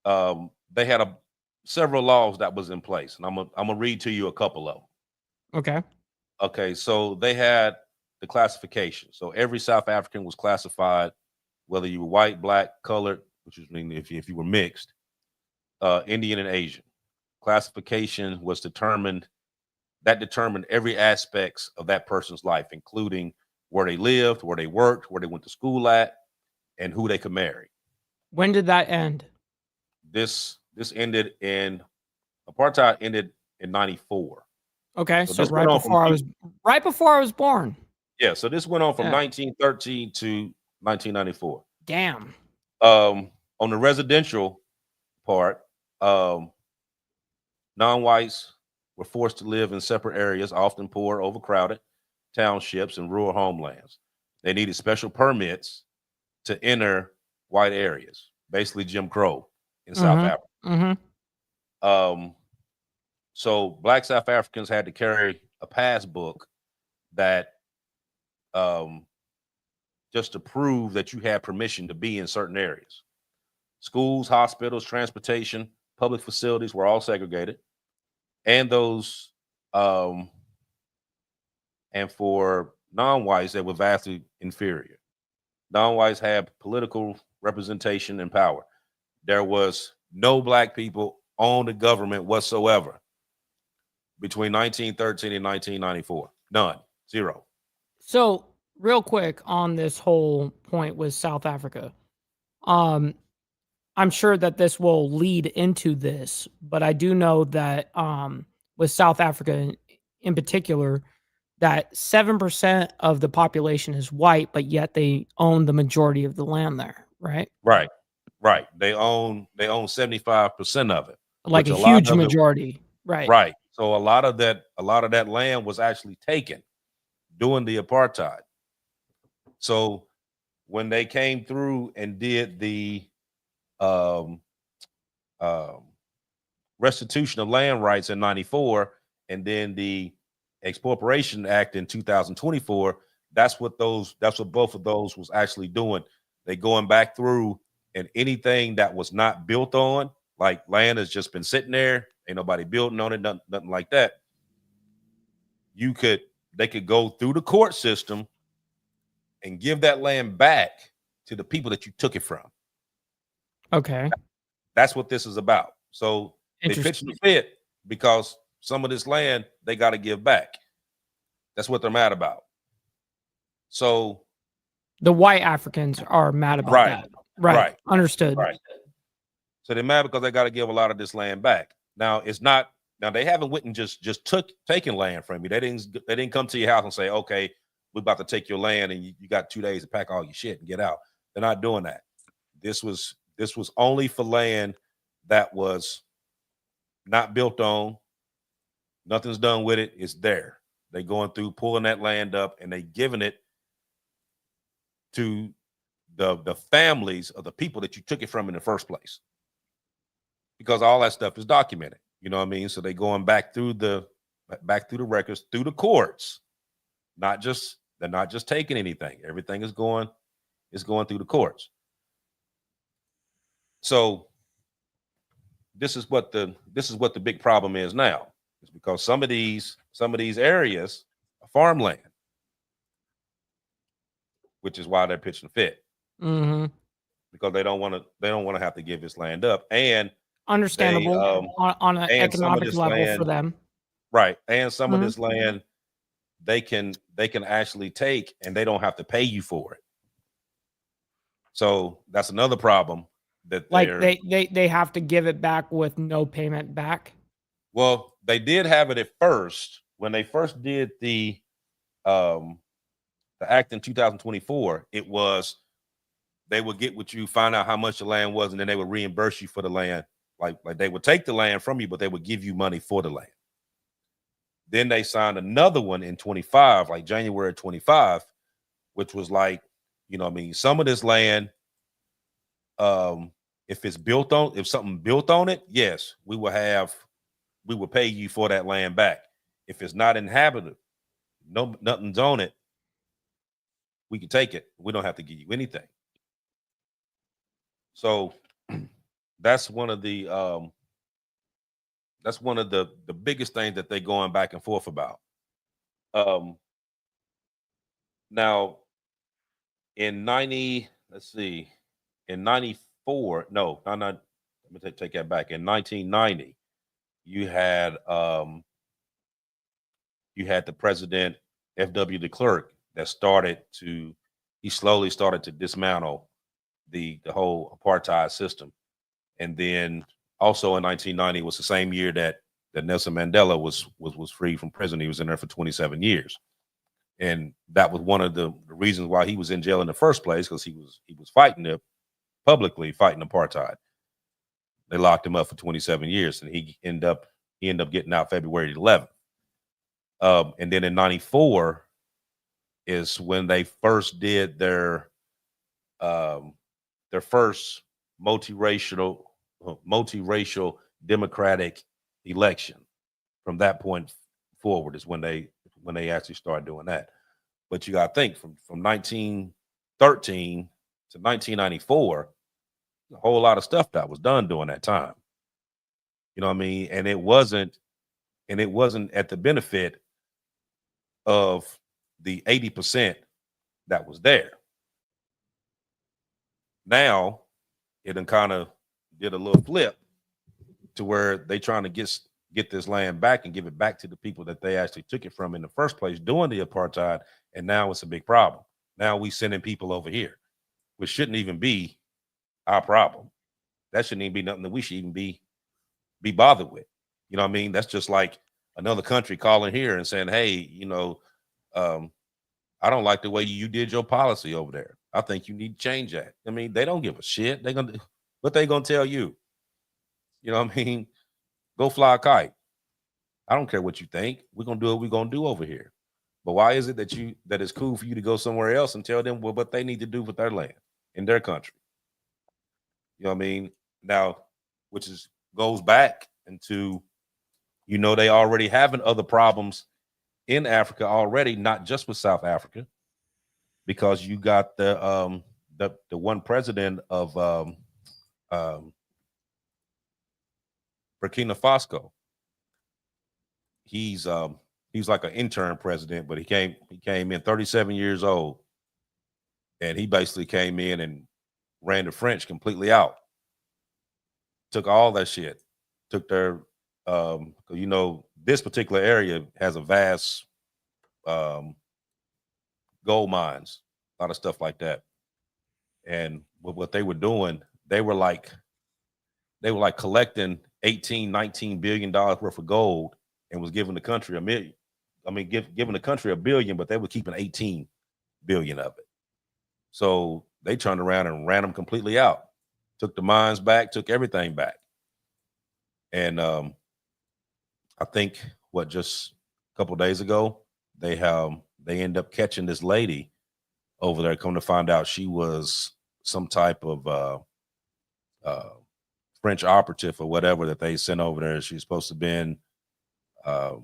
they had several laws that was in place, and I'm gonna read to you a couple of them. Okay. Okay, so they had the classification. So every South African was classified, whether you were white, black, colored, which is mean if you were mixed, Indian and Asian. Classification was determined every aspects of that person's life, including where they lived, where they worked, where they went to school at, and who they could marry. When did that end? This ended in apartheid ended in 94. Okay, So so this went on from right before I was born. yeah, so this went on from Yeah. 1913 to 1994. Damn. On the residential part, non-whites were forced to live in separate areas, often poor, overcrowded townships and rural homelands. They needed special permits to enter white areas, basically Jim Crow in South Africa. So black South Africans had to carry a passbook that just to prove that you had permission to be in certain areas. Schools, hospitals, transportation, public facilities were all segregated. And those and for non-whites, they were vastly inferior. Non-whites had political representation and power. There was no black people on the government whatsoever between 1913 and 1994. None. Zero. So, real quick on this whole point with South Africa. I'm sure that this will lead into this, but I do know that with South Africa in particular, that 7% of the population is white, but yet they own the majority of the land there, right? Right. They own 75% of it. Like a huge majority. Right. Right. So a lot of that land was actually taken during the apartheid. So when they came through and did the restitution of land rights in 94 and then the expropriation act in 2024, that's what both of those was actually doing. They going back through, and anything that was not built on, like land has just been sitting there, ain't nobody building on it, nothing like that. They could go through the court system and give that land back to the people that you took it from. Okay. That's what this is about. So they pitched the fit because some of this land they got to give back. That's what they're mad about. So the white Africans are mad about that. Right. Understood. Right. So they're mad because they got to give a lot of this land back. Now they haven't went and just taken land from you. They didn't come to your house and say, okay, we're about to take your land and you got 2 days to pack all your shit and get out. They're not doing that. This was only for land that was not built on. Nothing's done with it. It's there. They going through pulling that land up and they giving it to the families of the people that you took it from in the first place, because all that stuff is documented. You know what I mean? So they going back through the records, through the courts. They're not just taking anything. Everything is going through the courts. So this is what the big problem is now. It's because some of these areas are farmland, which is why they're pitching fit. Because they don't want to have to give this land up, and understandable on an economic level land, for them, right? And some of this land they can actually take, and they don't have to pay you for it. So that's another problem. That they have to give it back with no payment back. Well, they did have it at first when they first did the act in 2024. It was they would get with you, find out how much the land was, and then they would reimburse you for the land. Like they would take the land from you, but they would give you money for the land. Then they signed another one in 25, like January 25, which was like, you know what I mean, some of this land if it's built on, if something built on it, yes, we will pay you for that land back. If it's not inhabited, nothing's on it, we can take it. We don't have to give you anything. So that's one of the biggest things that they're going back and forth about. Now in 90, let's see, in 94, no, I'm not, let me take that back. In 1990, you had the president F.W. de Klerk that he slowly started to dismantle the whole apartheid system. And then also in 1990 was the same year that Nelson Mandela was freed from prison. He was in there for 27 years. And that was one of the reasons why he was in jail in the first place, because he was fighting publicly fighting apartheid. They locked him up for 27 years, and he ended up getting out February 11th. And then in 94 is when they first did their first multiracial democratic election. From that point forward is when they actually started doing that. But you got to think from 1913 to 1994, a whole lot of stuff that was done during that time. You know what I mean? And it wasn't at the benefit of the 80% that was there. Now it done kind of did a little flip to where they trying to get this land back and give it back to the people that they actually took it from in the first place during the apartheid. And now it's a big problem. Now we sending people over here, which shouldn't even be our problem. That shouldn't even be nothing that we should even be bothered with. You know what I mean? That's just like another country calling here and saying, hey, you know, I don't like the way you did your policy over there. I think you need to change that. I mean, they don't give a shit. What they gonna tell you? You know what I mean? Go fly a kite. I don't care what you think. We're gonna do what we're gonna do over here. But why is it that it's cool for you to go somewhere else and tell them what they need to do with their land in their country? You know what I mean? Now, goes back into, you know, they already having other problems in Africa already, not just with South Africa, because you got the one president of Burkina Faso. He's like an intern president, but he came in 37 years old, and he basically came in and ran the French completely out. Took all that shit. Took their you know, this particular area has a vast gold mines, a lot of stuff like that. And what they were doing, they were like collecting 18-19 billion dollars worth of gold and was giving the country $1 million. I mean, giving the country $1 billion, but they were keeping 18 billion of it. So they turned around and ran them completely out. Took the mines back, took everything back. And I think just a couple of days ago, they end up catching this lady over there. Come to find out, she was some type of French operative or whatever that they sent over there. She's supposed to have been a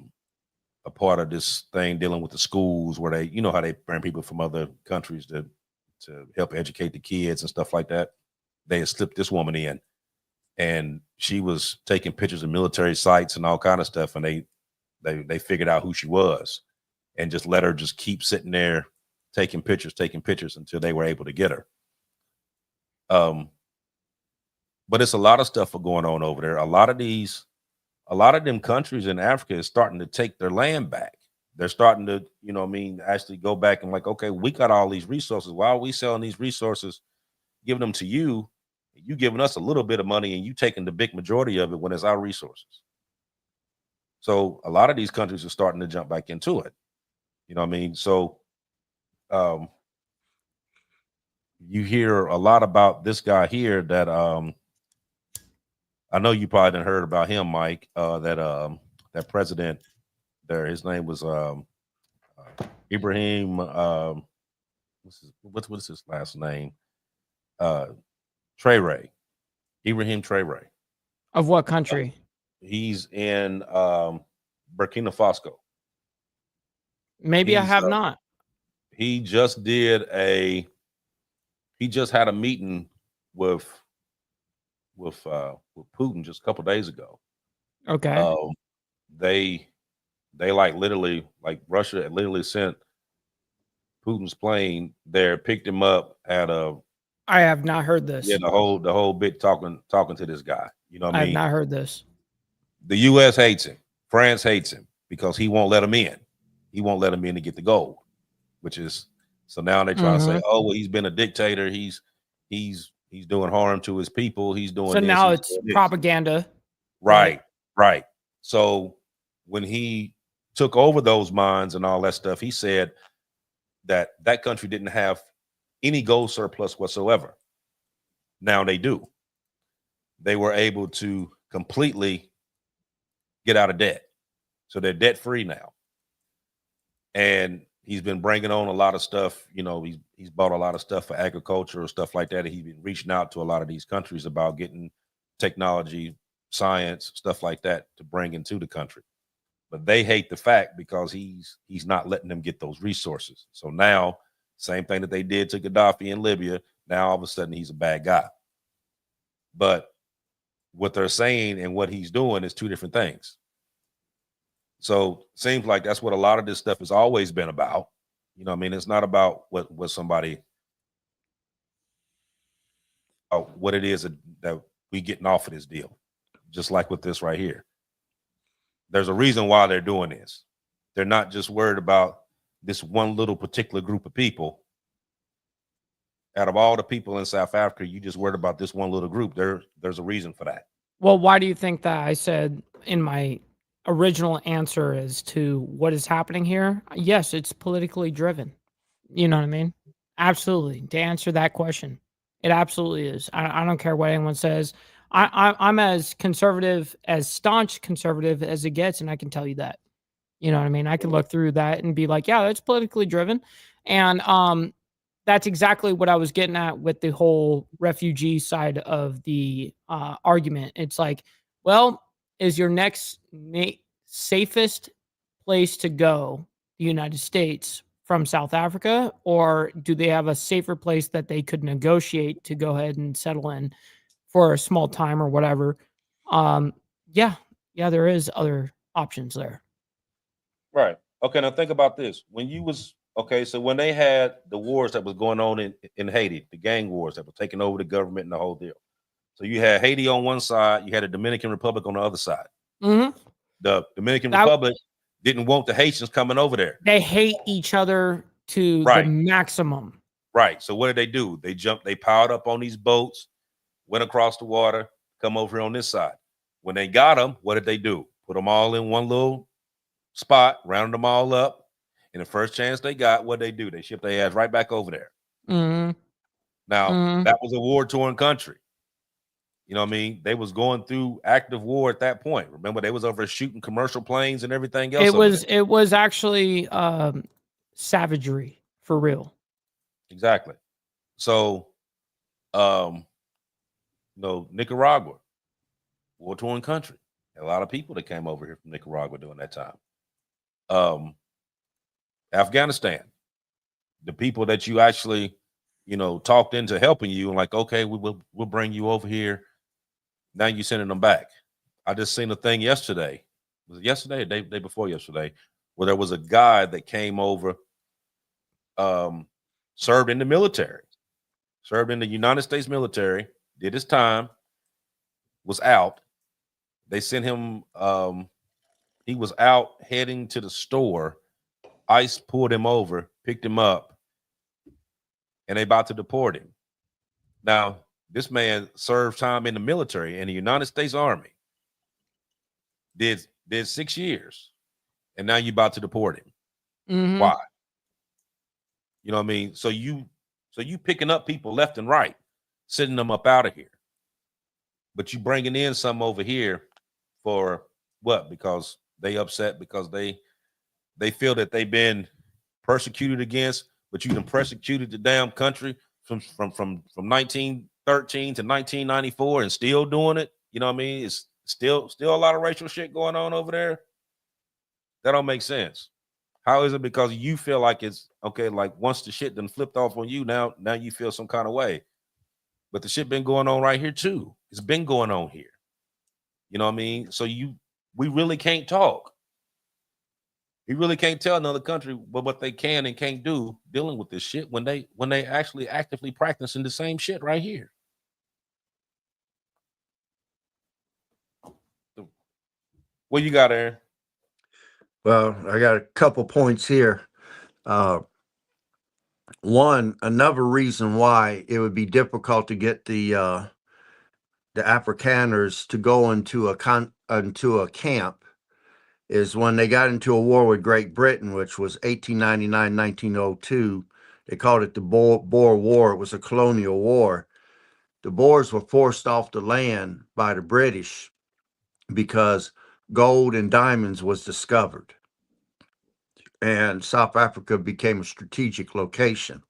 part of this thing dealing with the schools where they, you know, how they bring people from other countries to help educate the kids and stuff like that. They had slipped this woman in, and she was taking pictures of military sites and all kind of stuff. And they figured out who she was and just let her just keep sitting there taking pictures until they were able to get her. But it's a lot of stuff going on over there. A lot of them countries in Africa is starting to take their land back. They're starting to, you know what I mean, actually go back and like, okay, we got all these resources. Why are we selling these resources, giving them to you? You giving us a little bit of money and you taking the big majority of it when it's our resources. So a lot of these countries are starting to jump back into it. You know what I mean? So you hear a lot about this guy here that I know you probably didn't heard about him, Mike, that president there, his name was Ibrahim, what's his last name? Traore, Ibrahim Traore. Of what country? He's in Burkina Faso. Maybe I He's, have not. He just had a meeting with Putin just a couple days ago. Okay. They like literally, like Russia had literally sent Putin's plane there, picked him up at I have not heard this. the whole bit talking to this guy. You know what I I have mean? not heard this. The U.S. hates him. France hates him because he won't let him in. He won't let him in to get the gold, which is so now they're trying to say, oh well, he's been a dictator. He's doing harm to his people. He's doing So this, now he's it's doing this. propaganda. Right. So when he took over those mines and all that stuff, he said that country didn't have any gold surplus whatsoever. Now they do. They were able to completely get out of debt. So they're debt free now. And he's been bringing on a lot of stuff. You know, he's bought a lot of stuff for agriculture or stuff like that. He's been reaching out to a lot of these countries about getting technology, science, stuff like that to bring into the country. But they hate the fact because he's not letting them get those resources. So now, same thing that they did to Gaddafi in Libya, now all of a sudden he's a bad guy. But what they're saying and what he's doing is two different things. So seems like that's what a lot of this stuff has always been about. You know what I mean? It's not about what somebody, what it is that we getting off of this deal. Just like with this right here. There's a reason why they're doing this. They're not just worried about this one little particular group of people. Out of all the people in South Africa, you just worried about this one little group. There's a reason for that. Well, why do you think that? I said in my original answer as to what is happening here, yes, it's politically driven. You know what I mean? Absolutely. To answer that question, it absolutely is. I don't care what anyone says. I'm as conservative, as staunch conservative as it gets, and I can tell you that. You know what I mean? I can look through that and be like, yeah, that's politically driven. And that's exactly what I was getting at with the whole refugee side of the argument. It's like, well, is your next safest place to go the United States from South Africa, or do they have a safer place that they could negotiate to go ahead and settle in for a small time or whatever? Yeah, there is other options there. Right. Okay. Now think about this. So when they had the wars that was going on in Haiti, the gang wars that were taking over the government and the whole deal. So you had Haiti on one side, you had the Dominican Republic on the other side. Mm-hmm. The Dominican Republic didn't want the Haitians coming over there. They hate each other to the maximum. Right. So what did they do? They piled up on these boats, went across the water, come over here on this side. When they got them, what did they do? Put them all in one little spot, rounded them all up. And the first chance they got, what they do? They shipped their ass right back over there. Mm-hmm. Now, that was a war-torn country. You know what I mean? They was going through active war at that point. Remember, they was over shooting commercial planes and everything else. It was actually savagery for real. Exactly. So, Nicaragua, war-torn country. A lot of people that came over here from Nicaragua during that time. Afghanistan, the people that you actually, talked into helping you and like, okay, we'll bring you over here. Now you're sending them back. I just seen a thing yesterday. Was it yesterday or day before yesterday, where there was a guy that came over, served in the military, served in the United States military, did his time, was out. They sent him, he was out heading to the store. ICE pulled him over, picked him up, and they about to deport him. Now, this man served time in the military in the United States Army. Did 6 years, and now you about to deport him. Mm-hmm. Why? You know what I mean? So you picking up people left and right, sending them up out of here, but you bringing in some over here for what? Because they upset because they feel that they've been persecuted against, but you done persecuted the damn country from 1930 1913 to 1994 and still doing it. You know what I mean? It's still a lot of racial shit going on over there. That don't make sense. How is it because you feel like it's okay? Like once the shit done flipped off on you, now you feel some kind of way. But the shit been going on right here too. It's been going on here. You know what I mean? So we really can't talk. You really can't tell another country what they can and can't do dealing with this shit when they actually actively practicing the same shit right here. What you got, Aaron? Well, I got a couple points here. One, another reason why it would be difficult to get the Afrikaners to go into a camp is when they got into a war with Great Britain, which was 1899, 1902. They called it the Boer War. It was a colonial war. The Boers were forced off the land by the British because gold and diamonds was discovered. And South Africa became a strategic location.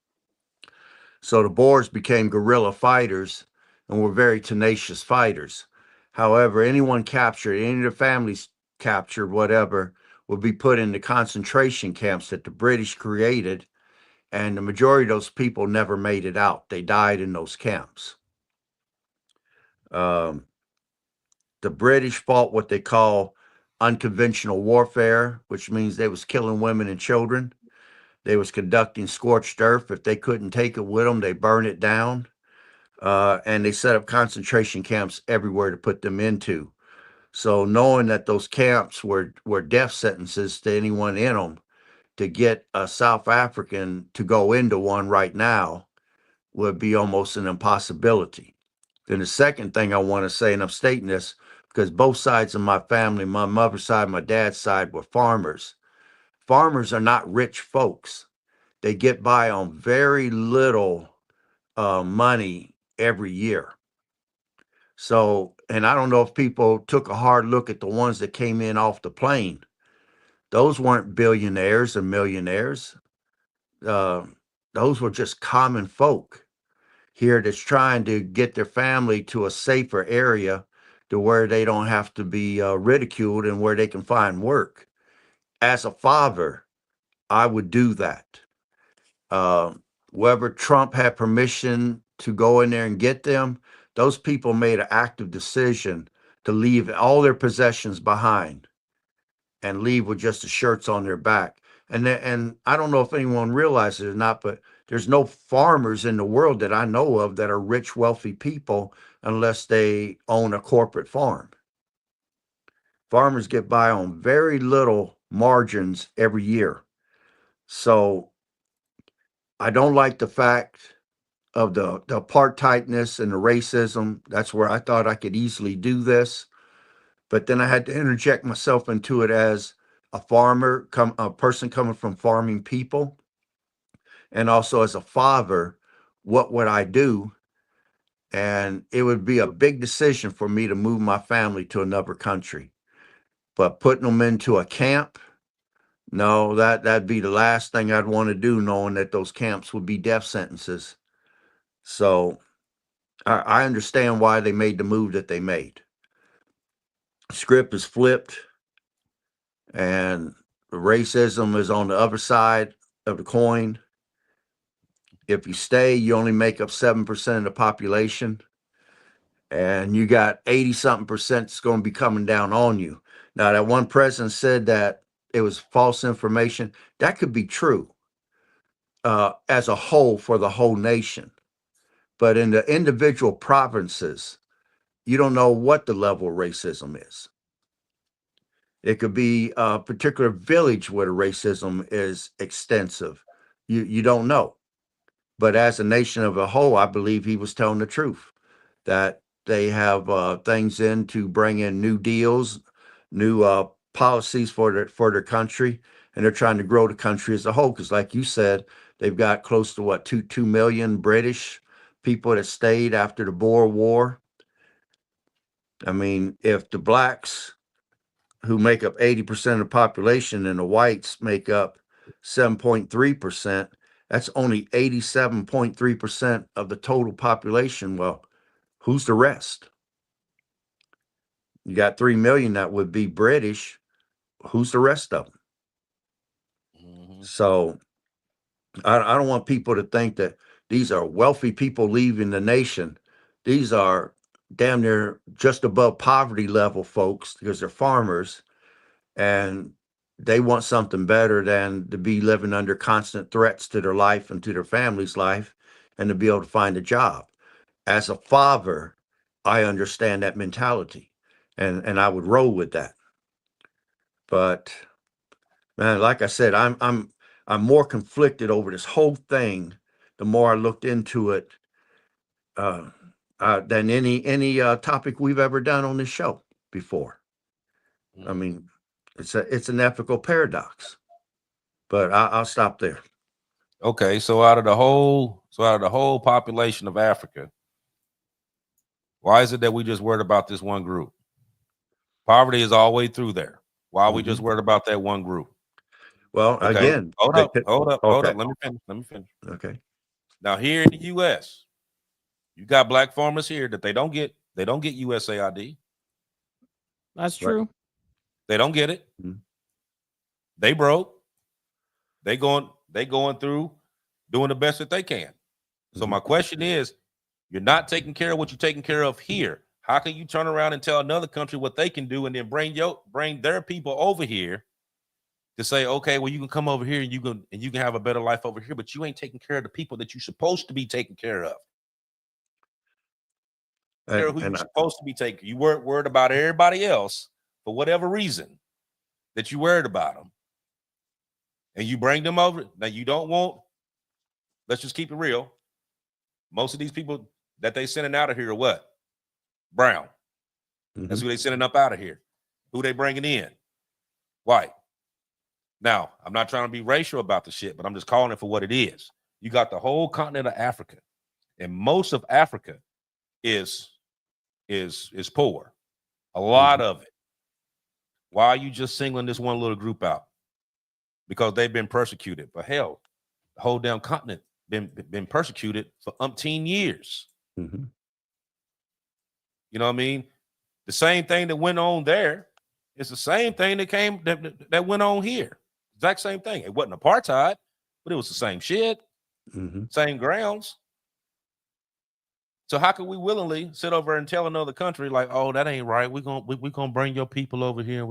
So the Boers became guerrilla fighters and were very tenacious fighters. However, anyone captured, any of their families captured, whatever, would be put into concentration camps that the British created. And the majority of those people never made it out. They died in those camps. The British fought what they call unconventional warfare, which means they was killing women and children. They was conducting scorched earth. If they couldn't take it with them, they burn it down. And they set up concentration camps everywhere to put them into. So knowing that those camps were death sentences to anyone in them, to get a South African to go into one right now would be almost an impossibility. Then the second thing I want to say, and I'm stating this because both sides of my family, my mother's side, my dad's side, were farmers. Farmers are not rich folks. They get by on very little money every year. So, and I don't know if people took a hard look at the ones that came in off the plane. Those weren't billionaires or millionaires. Those were just common folk here that's trying to get their family to a safer area to where they don't have to be ridiculed and where they can find work. As a father, I would do that. Whether Trump had permission to go in there and get them, those people made an active decision to leave all their possessions behind and leave with just the shirts on their back. And I don't know if anyone realizes it or not, but there's no farmers in the world that I know of that are rich, wealthy people unless they own a corporate farm. Farmers get by on very little margins every year. So I don't like the fact of the apartheidness and the racism. That's where I thought I could easily do this. But then I had to interject myself into it as a farmer, a person coming from farming people, and also as a father, what would I do? And it would be a big decision for me to move my family to another country. But putting them into a camp, no, that'd be the last thing I'd want to do, knowing that those camps would be death sentences. So I understand why they made the move that they made. Script is flipped, and racism is on the other side of the coin. If you stay, you only make up 7% of the population, and you got 80-something% that's going to be coming down on you. Now, that one president said that it was false information. That could be true as a whole for the whole nation. But in the individual provinces, you don't know what the level of racism is. It could be a particular village where the racism is extensive. You don't know. But as a nation of a whole, I believe he was telling the truth, that they have things in to bring in new deals, new policies for their country, and they're trying to grow the country as a whole. Because like you said, they've got close to 2 million British people that stayed after the Boer War. I mean, if the blacks, who make up 80% of the population, and the whites make up 7.3%, that's only 87.3% of the total population. Well, Who's the rest? You got 3 million that would be British. Who's the rest of them? So I don't want people to think that these are wealthy people leaving the nation. These are damn near just above poverty level folks because they're farmers and they want something better than to be living under constant threats to their life and to their family's life and to be able to find a job. As a father, I understand that mentality and I would roll with that. But man, like I said, I'm more conflicted over this whole thing the more I looked into it than any topic we've ever done on this show before. I mean, it's an ethical paradox. But I'll stop there. Okay, so out of the whole population of Africa, why is it that we just worried about this one group? Poverty is all the way through there. Why are we just worried about that one group? Well, Okay. again, hold up. Let me finish. Okay. Now here in the U.S., you got black farmers here that they don't get USAID. That's true. They don't get it. Mhm. They broke. They going through doing the best that they can. So my question is, you're not taking care of what you're taking care of here. How can you turn around and tell another country what they can do and then bring their people over here to say, okay, well, you can come over here and you can have a better life over here, but you ain't taking care of the people that you're supposed to be taking care of. Who you're supposed to be taking. You weren't worried about everybody else for whatever reason that you worried about them. And you bring them over. Now you don't want, let's just keep it real. Most of these people that they sending out of here are what? Brown. That's who they sending up out of here. Who they bringing in? White. Now, I'm not trying to be racial about the shit, but I'm just calling it for what it is. You got the whole continent of Africa, and most of Africa is poor. A lot of it. Why are you just singling this one little group out? Because they've been persecuted. But hell, the whole damn continent been persecuted for umpteen years. You know what I mean? The same thing that went on there is the same thing that went on here. Exact same thing. It wasn't apartheid, but it was the same shit, same grounds. So how can we willingly sit over and tell another country like, oh, that ain't right. We're gonna bring your people over here.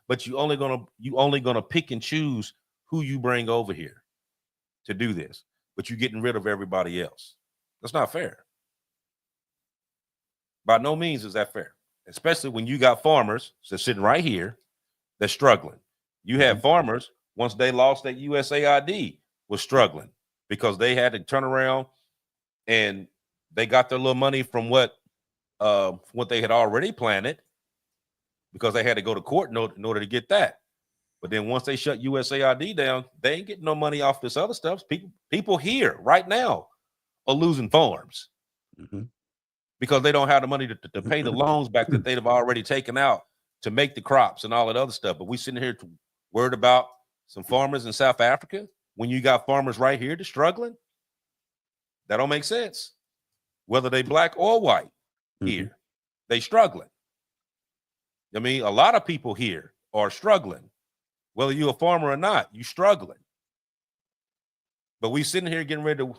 But you only gonna pick and choose who you bring over here to do this, but you're getting rid of everybody else. That's not fair. By no means is that fair, especially when you got farmers that's sitting right here that's struggling. You have farmers, once they lost that USAID, was struggling because they had to turn around and they got their little money from what they had already planted because they had to go to court in order to get that. But then once they shut USAID down, they ain't getting no money off this other stuff. People here right now are losing farms because they don't have the money to pay the loans back that they'd have already taken out to make the crops and all that other stuff. But we sitting here worried about some farmers in South Africa when you got farmers right here that's struggling. That don't make sense. Whether they black or white here, they struggling. I mean, a lot of people here are struggling. Whether you're a farmer or not, you struggling. But we sitting here getting ready to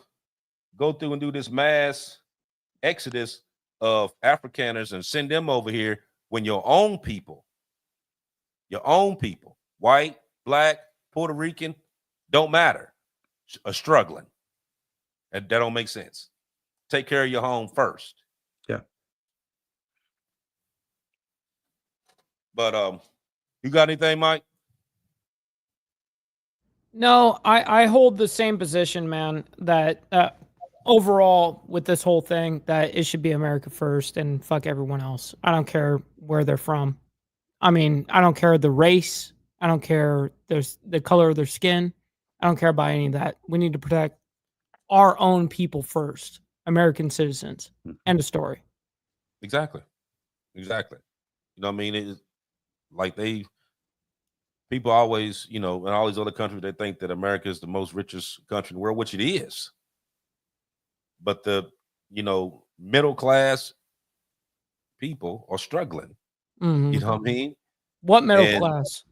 go through and do this mass exodus of Afrikaners and send them over here when your own people, white, black, Puerto Rican, don't matter, are struggling. And that don't make sense. Take care of your home first. Yeah. But you got anything, Mike? No, I hold the same position, man, that overall with this whole thing, that it should be America first and fuck everyone else. I don't care where they're from. I mean, I don't care the race. I don't care the color of their skin. I don't care about any of that. We need to protect our own people first. American citizens. End of story. Exactly. You know what I mean? It's like people always, in all these other countries, they think that America is the most richest country in the world, which it is. But the, middle class people are struggling. Mhm. You know what I mean? What middle And class?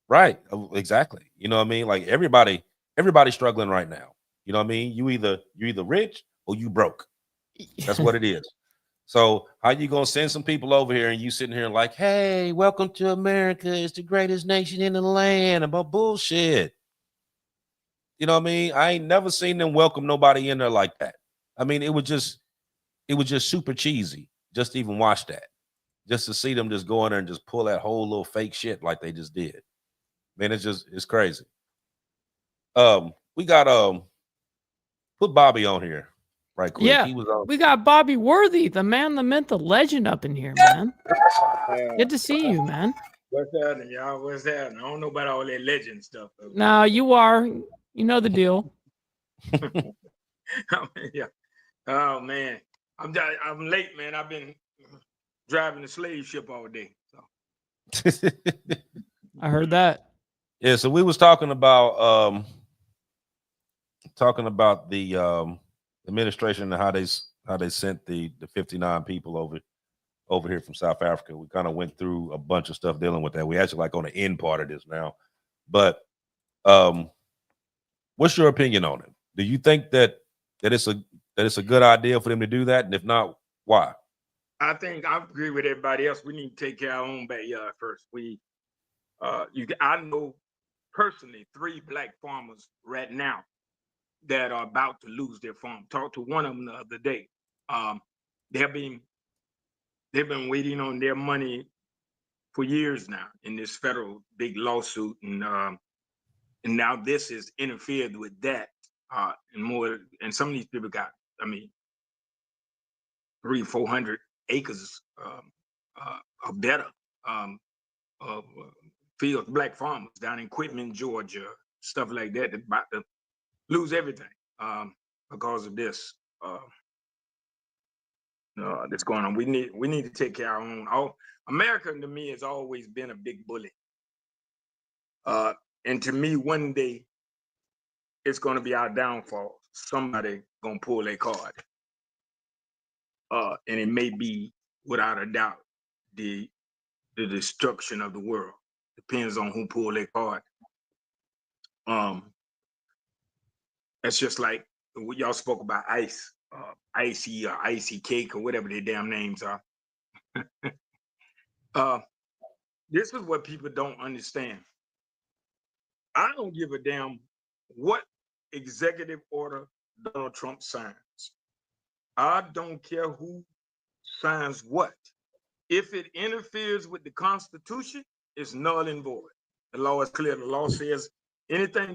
right, exactly. You know what I mean? Like everybody's struggling right now. You know what I mean? You're either rich or you broke. That's what it is. So how you gonna send some people over here and you sitting here like, hey, welcome to America. It's the greatest nation in the land, about bullshit. You know what I mean? I ain't never seen them welcome nobody in there like that. I mean, it was just super cheesy just to even watch that. Just to see them just go in there and just pull that whole little fake shit like they just did. Man, it's crazy. We got put Bobby on here right quick. Yeah, He was on. we got Bobby Worthy, the man, the myth, the legend up in here, man. Good to see you, man. What's happening, y'all? What's happening? I don't know about all that legend stuff. Now you are, you know the deal. Yeah. Oh man, I'm late, man. I've been driving the slave ship all day. So. I heard that. Yeah, so we was talking about the administration and how they sent the 59 people over here from South Africa. We kind of went through a bunch of stuff dealing with that. We actually like on the end part of this now. But what's your opinion on it? Do you think that it's a good idea for them to do that? And if not, why? I think I agree with everybody else. We need to take care of our own backyard first. I know personally 3 black farmers right now that are about to lose their farm. Talked to one of them the other day. They've been waiting on their money for years now in this federal big lawsuit, and now this has interfered with that, and more. And some of these people got, 300-400 acres or better of fields, black farmers down in Quitman, Georgia, stuff like that, that about to lose everything because of this. That's going on. We need to take care of our own. America to me has always been a big bully. And to me, one day it's going to be our downfall. Somebody gonna pull their card, and it may be, without a doubt, the destruction of the world. Depends on who pull their card. That's just like what y'all spoke about ice, icy or icy cake or whatever their damn names are. This is what people don't understand. I don't give a damn what executive order Donald Trump signs. I don't care who signs what. If it interferes with the Constitution, it's null and void. The law is clear. The law says anything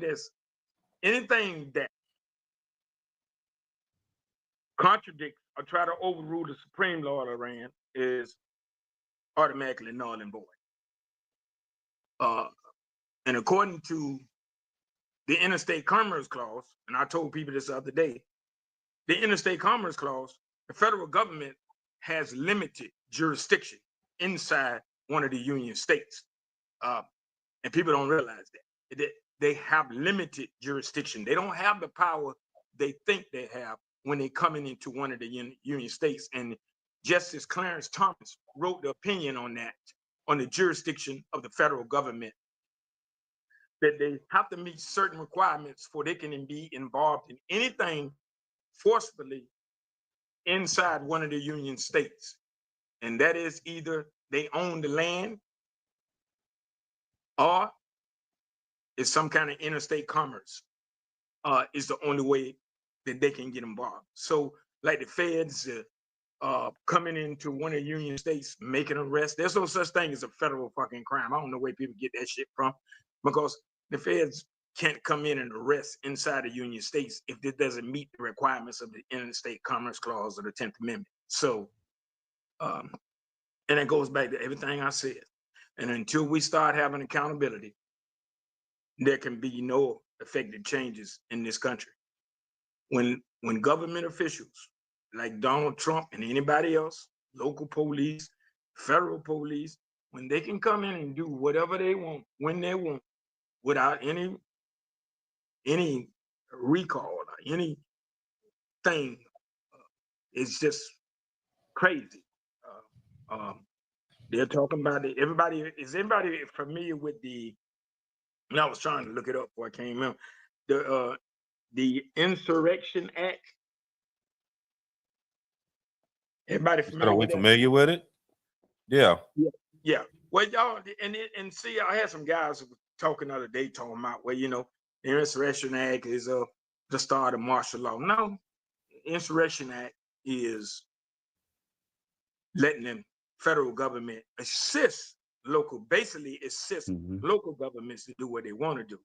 that contradicts or try to overrule the supreme law of Iran is automatically null and void. And according to the Interstate Commerce Clause, and I told people this the other day, the Interstate Commerce Clause, the federal government has limited jurisdiction inside one of the union states. And people don't realize that. They have limited jurisdiction. They don't have the power they think they have when they're coming into one of the union states. And Justice Clarence Thomas wrote the opinion on that, on the jurisdiction of the federal government, that they have to meet certain requirements before they can be involved in anything forcefully inside one of the union states. And that is either they own the land or it's some kind of interstate commerce is the only way that they can get involved. So like the feds coming into one of the union states, making arrests, there's no such thing as a federal fucking crime. I don't know where people get that shit from, because the feds can't come in and arrest inside the union states if it doesn't meet the requirements of the Interstate Commerce Clause or the 10th Amendment. So, and it goes back to everything I said. And until we start having accountability, there can be no effective changes in this country. When government officials like Donald Trump and anybody else, local police, federal police, when they can come in and do whatever they want, when they want, without any recall or anything, it's just crazy. They're talking about it. Is anybody familiar with the? And I was trying to look it up before I came in. The Insurrection Act. Everybody Are familiar we with that? familiar with it? Yeah. Yeah. Well, y'all, and see, I had some guys who were talking the other day, talking about, well, the Insurrection Act is the start of martial law. No, Insurrection Act is letting the federal government basically assist local governments to do what they want to do.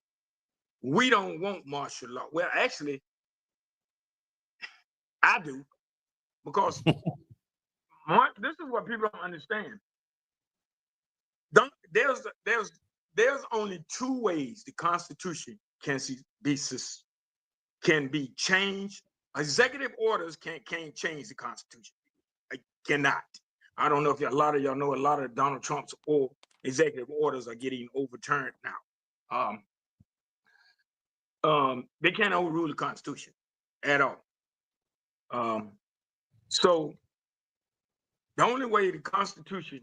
We don't want martial law. Well, actually, I do, because this is what people don't understand. There's only two ways the Constitution can be changed. Executive orders can't change the Constitution. I cannot. I don't know if a lot of y'all know, a lot of Donald Trump's executive orders are getting overturned now. They can't overrule the Constitution at all. So the only way the Constitution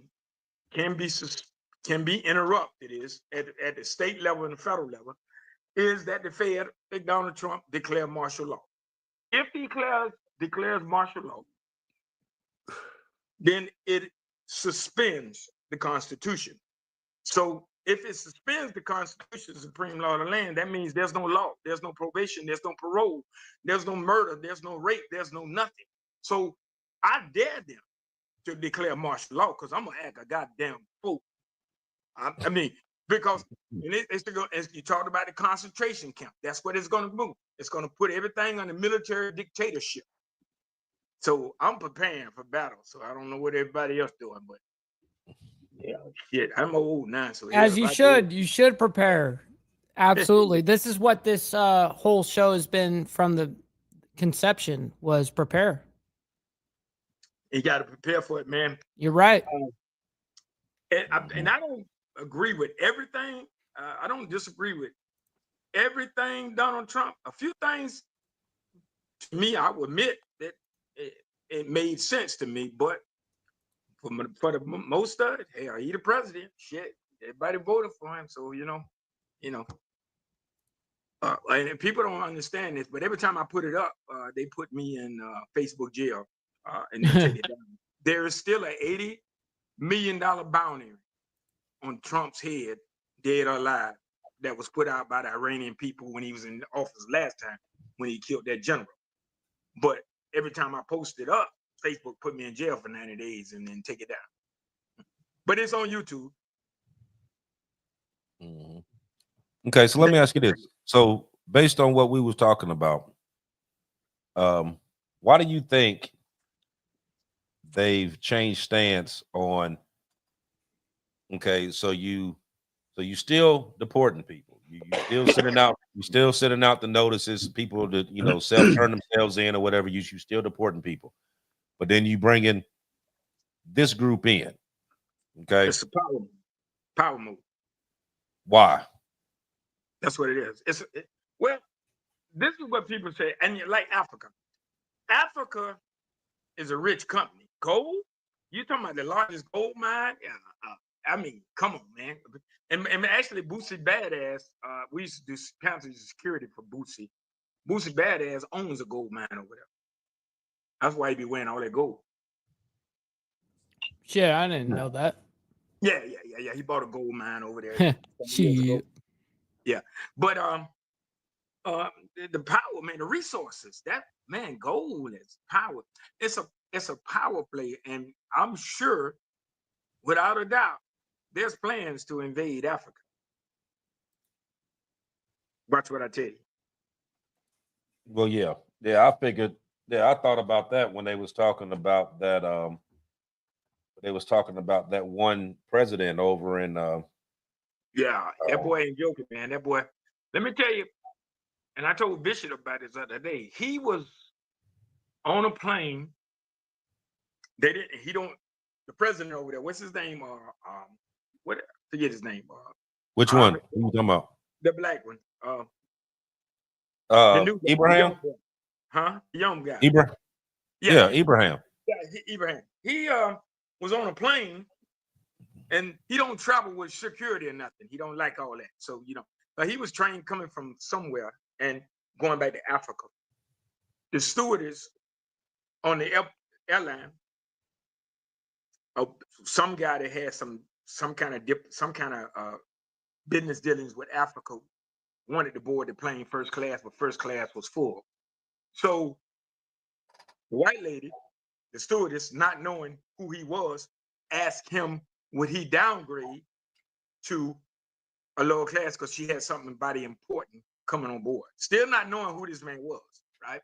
can be interrupted is at the state level and the federal level, is that the Fed, Donald Trump, declare martial law. If he declares martial law, then it suspends the Constitution. So if it suspends the Constitution, supreme law of the land, that means there's no law, there's no probation, there's no parole, there's no murder, there's no rape, there's no nothing. So I dare them to declare martial law, because I'm gonna act a goddamn fool. I mean, because it's to go, as you talked about the concentration camp, that's what it's going to do. It's going to put everything under military dictatorship. So I'm preparing for battle. So I don't know what everybody else doing, but yeah, shit, I'm old now. So As you should prepare. Absolutely. This is what this whole show has been from the conception, was prepare. You got to prepare for it, man. You're right. And I don't agree with everything. I don't disagree with everything Donald Trump. A few things, to me, I will admit that it made sense to me. But for the most of it, hey, he the president. Shit, everybody voted for him. So and people don't understand this. But every time I put it up, they put me in Facebook jail and they take it down. There is still an $80 million bounty on Trump's head, dead or alive, that was put out by the Iranian people when he was in office last time, when he killed that general. But every time I post it up, Facebook put me in jail for 90 days and then take it down. But it's on YouTube. Okay, so let me ask you this. So based on what we was talking about, why do you think they've changed stance on? Okay, so you still deporting people. You still sending out the notices, people that turn themselves in or whatever. You still deporting people, but then you bring in this group in. Okay, it's a power move. Why? That's what it is. Well, this is what people say, and like Africa. Africa is a rich company. Gold? You talking about the largest gold mine? I mean, come on, man. And actually, Boosie Badass, we used to do county security for Boosie. Boosie Badass owns a gold mine over there. That's why he be wearing all that gold. Shit, I didn't know that. Yeah. He bought a gold mine over there. Yeah, but the power, man, the resources, that man, gold is power. It's a power play, and I'm sure, without a doubt, there's plans to invade Africa. Watch what I tell you. Well, yeah. I figured. Yeah, I thought about that when they was talking about that. They was talking about that one president over in. Yeah, that boy ain't joking, man. That boy. Let me tell you, and I told Bishop about this the other day. He was on a plane. The president over there, what's his name? Forget his name. Which one? What are you talking about? The black one. The new guy, Ibrahim? The young guy. Ibrahim. Yeah, Ibrahim. Yeah, Ibrahim. was on a plane, and he don't travel with security or nothing. He don't like all that. So, but he was trained coming from somewhere and going back to Africa. The stewardess on the airline, some guy that had some kind of business dealings with Africa, wanted to board the plane first class, but first class was full. So the white lady, the stewardess, not knowing who he was, asked him would he downgrade to a lower class because she had something about important coming on board. Still not knowing who this man was, right?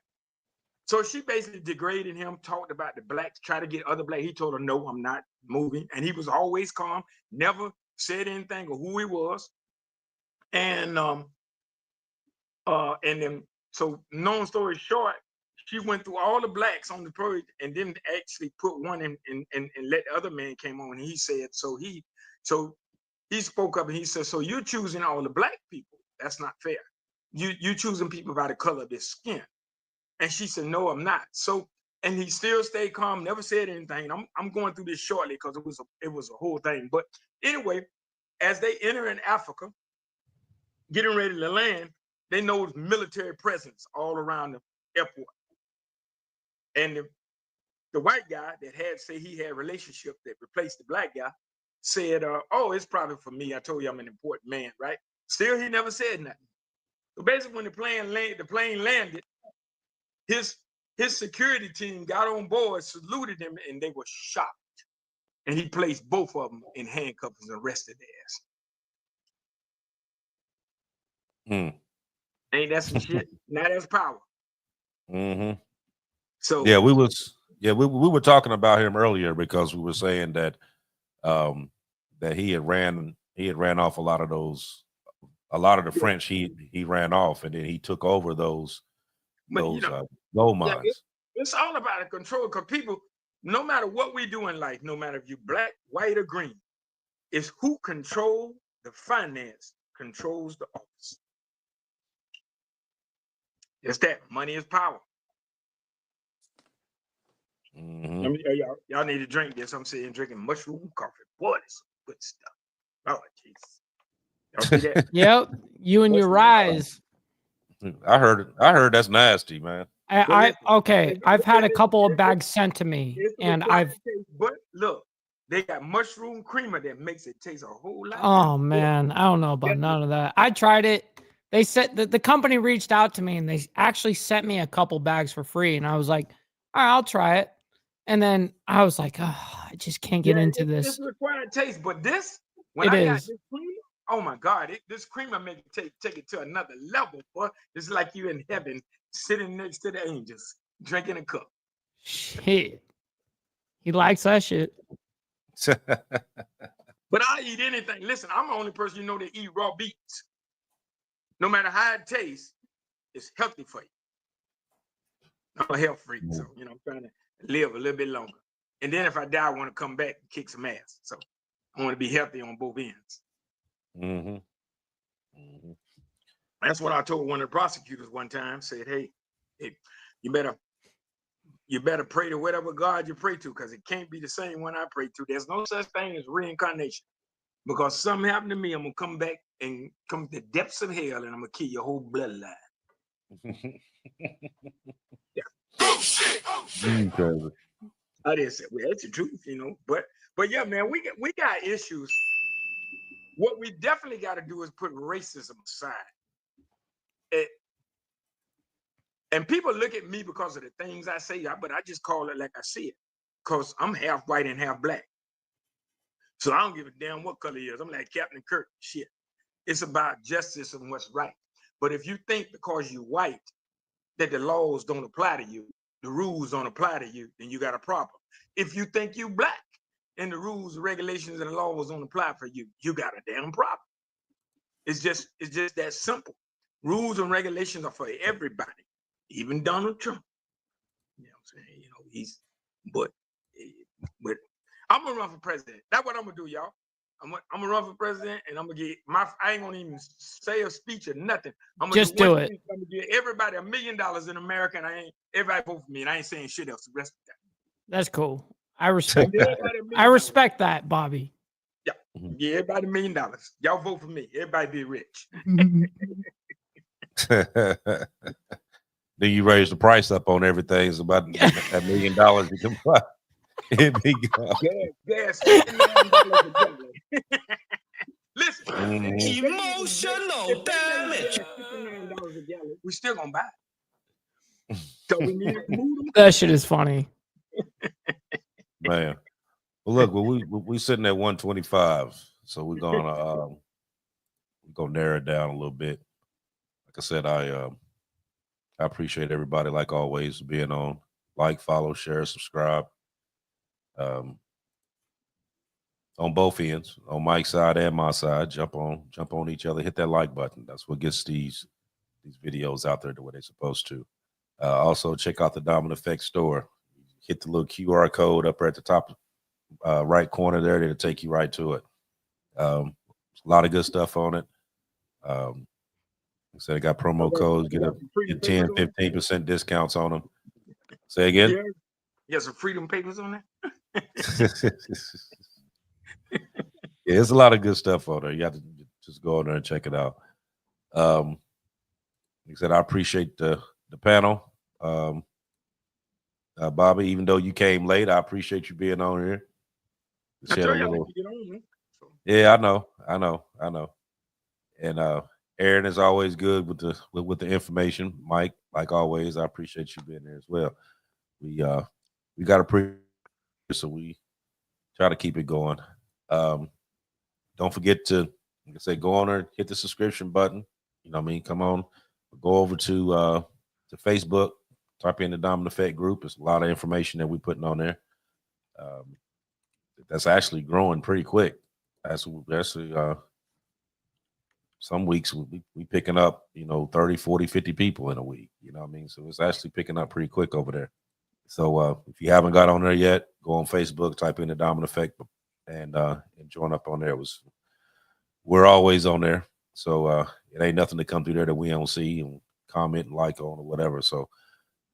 So she basically degraded him, talked about the blacks, tried to get other black. He told her, no, I'm not moving. And he was always calm, never said anything or who he was. And then, so long story short, she went through all the blacks on the parade and then actually put one in and let the other man came on. And he said, so he spoke up and he said, so you're choosing all the black people. That's not fair. You choosing people by the color of their skin. And she said, no, I'm not. So, and he still stayed calm, never said anything. I'm going through this shortly because it was a whole thing. But anyway, as they enter in Africa, getting ready to land, they know military presence all around the airport. And the white guy that he had a relationship that replaced the black guy said, oh, it's probably for me. I told you I'm an important man, right? Still, he never said nothing. So basically, when the plane landed, his security team got on board, saluted him, and they were shocked. And he placed both of them in handcuffs and arrested their ass. Ain't that some shit? Now that's power. Mm-hmm. So yeah, we were talking about him earlier because we were saying that that he had ran off a lot of the French he ran off, and then he took over those gold mines. It's all about the control, because people, no matter what we do in life, no matter if you're black, white, or green, it's who control the finance controls the office. It's that money is power. Mm-hmm. Y'all need to drink this. I'm sitting drinking mushroom coffee. Boy, this is good stuff. Oh, jeez. Y'all see that? Yep. You and your rise. I heard that's nasty, man. Okay. I've had a couple of bags sent to me, and but look, they got mushroom creamer that makes it taste a whole lot. Oh man, I don't know about none of that. I tried it. They said that the company reached out to me and they actually sent me a couple bags for free, and I was like, all right, I'll try it. And then I was like, oh, I just can't get into this. It's required taste, but this, when I got this creamer, oh my God, this creamer make it take it to another level, boy. It's like you in heaven, sitting next to the angels, drinking a cup. Shit. He likes that shit. But I'll eat anything. Listen, I'm the only person you know that eat raw beets. No matter how it tastes, it's healthy for you. I'm a health freak, so I'm trying to live a little bit longer. And then if I die, I want to come back and kick some ass. So I want to be healthy on both ends. Mm-hmm. Mm-hmm. That's what I told one of the prosecutors one time. Said, hey, you better pray to whatever God you pray to, because it can't be the same one I pray to. There's no such thing as reincarnation. Because something happened to me, I'm gonna come back and come to the depths of hell, and I'm gonna kill your whole bloodline. Yeah. Oh shit! I didn't say, well, that's the truth, But yeah, man, we got issues. What we definitely got to do is put racism aside. And people look at me because of the things I say, but I just call it like I see it, because I'm half white and half black. So I don't give a damn what color he is. I'm like Captain Kirk. Shit. It's about justice and what's right. But if you think because you're white that the laws don't apply to you, the rules don't apply to you, then you got a problem. If you think you black and the rules, the regulations, and the laws don't apply for you, you got a damn problem. It's just that simple. Rules and regulations are for everybody, even Donald Trump. You know what I'm saying? But I'm gonna run for president. That's what I'm gonna do, y'all. I'm gonna run for president, and I'm gonna get I ain't gonna even say a speech or nothing. I'm gonna just do it. I'm gonna give everybody $1 million in America, and everybody vote for me, and I ain't saying shit else the rest of the time. That's cool. I respect Give that. everybody $1 million. I respect that, Bobby. Yeah, give everybody $1 million. Y'all vote for me. Everybody be rich. Then you raise the price up on everything. It's about that $1 million you can buy. It be gone. Gas $59 a gallon. Listen, Emotional damage. $59 a gallon. We still gonna buy it. So we need to move them. That shit is funny. Man. Well, look, we sitting at 125, so we're gonna narrow it down a little bit. Like I said, I appreciate everybody, like always, being on. Like, follow, share, subscribe. On both ends, on Mike's side and my side, jump on each other, hit that like button. That's what gets these videos out there the way they're supposed to. Also, check out the Dominant Effect store. Hit the little QR code up there at the top right corner there. It'll take you right to it. A lot of good stuff on it. Like I said, I got promo codes, get 10, 15% discounts on them. Say again? Yeah. You got some freedom papers on there? Yeah, there's a lot of good stuff on there. You have to just go on there and check it out. Like I said, I appreciate the panel. Bobby, even though you came late, I appreciate you being on here. I tell you, I like to get on, man. So. Yeah, I know. And Aaron is always good with the information. Mike, like always, I appreciate you being there as well. We got a so we try to keep it going. Don't forget to, like I say, go on there, hit the subscription button. You know what I mean? Come on, go over to Facebook, type in the Dominant Effect group. There's a lot of information that we're putting on there. That's actually growing pretty quick. That's some weeks we picking up, 30, 40, 50 people in a week. You know what I mean? So it's actually picking up pretty quick over there. So if you haven't got on there yet, go on Facebook, type in the Dominant Effect, and join up on there. We're always on there, so it ain't nothing to come through there that we don't see and comment and like on or whatever. So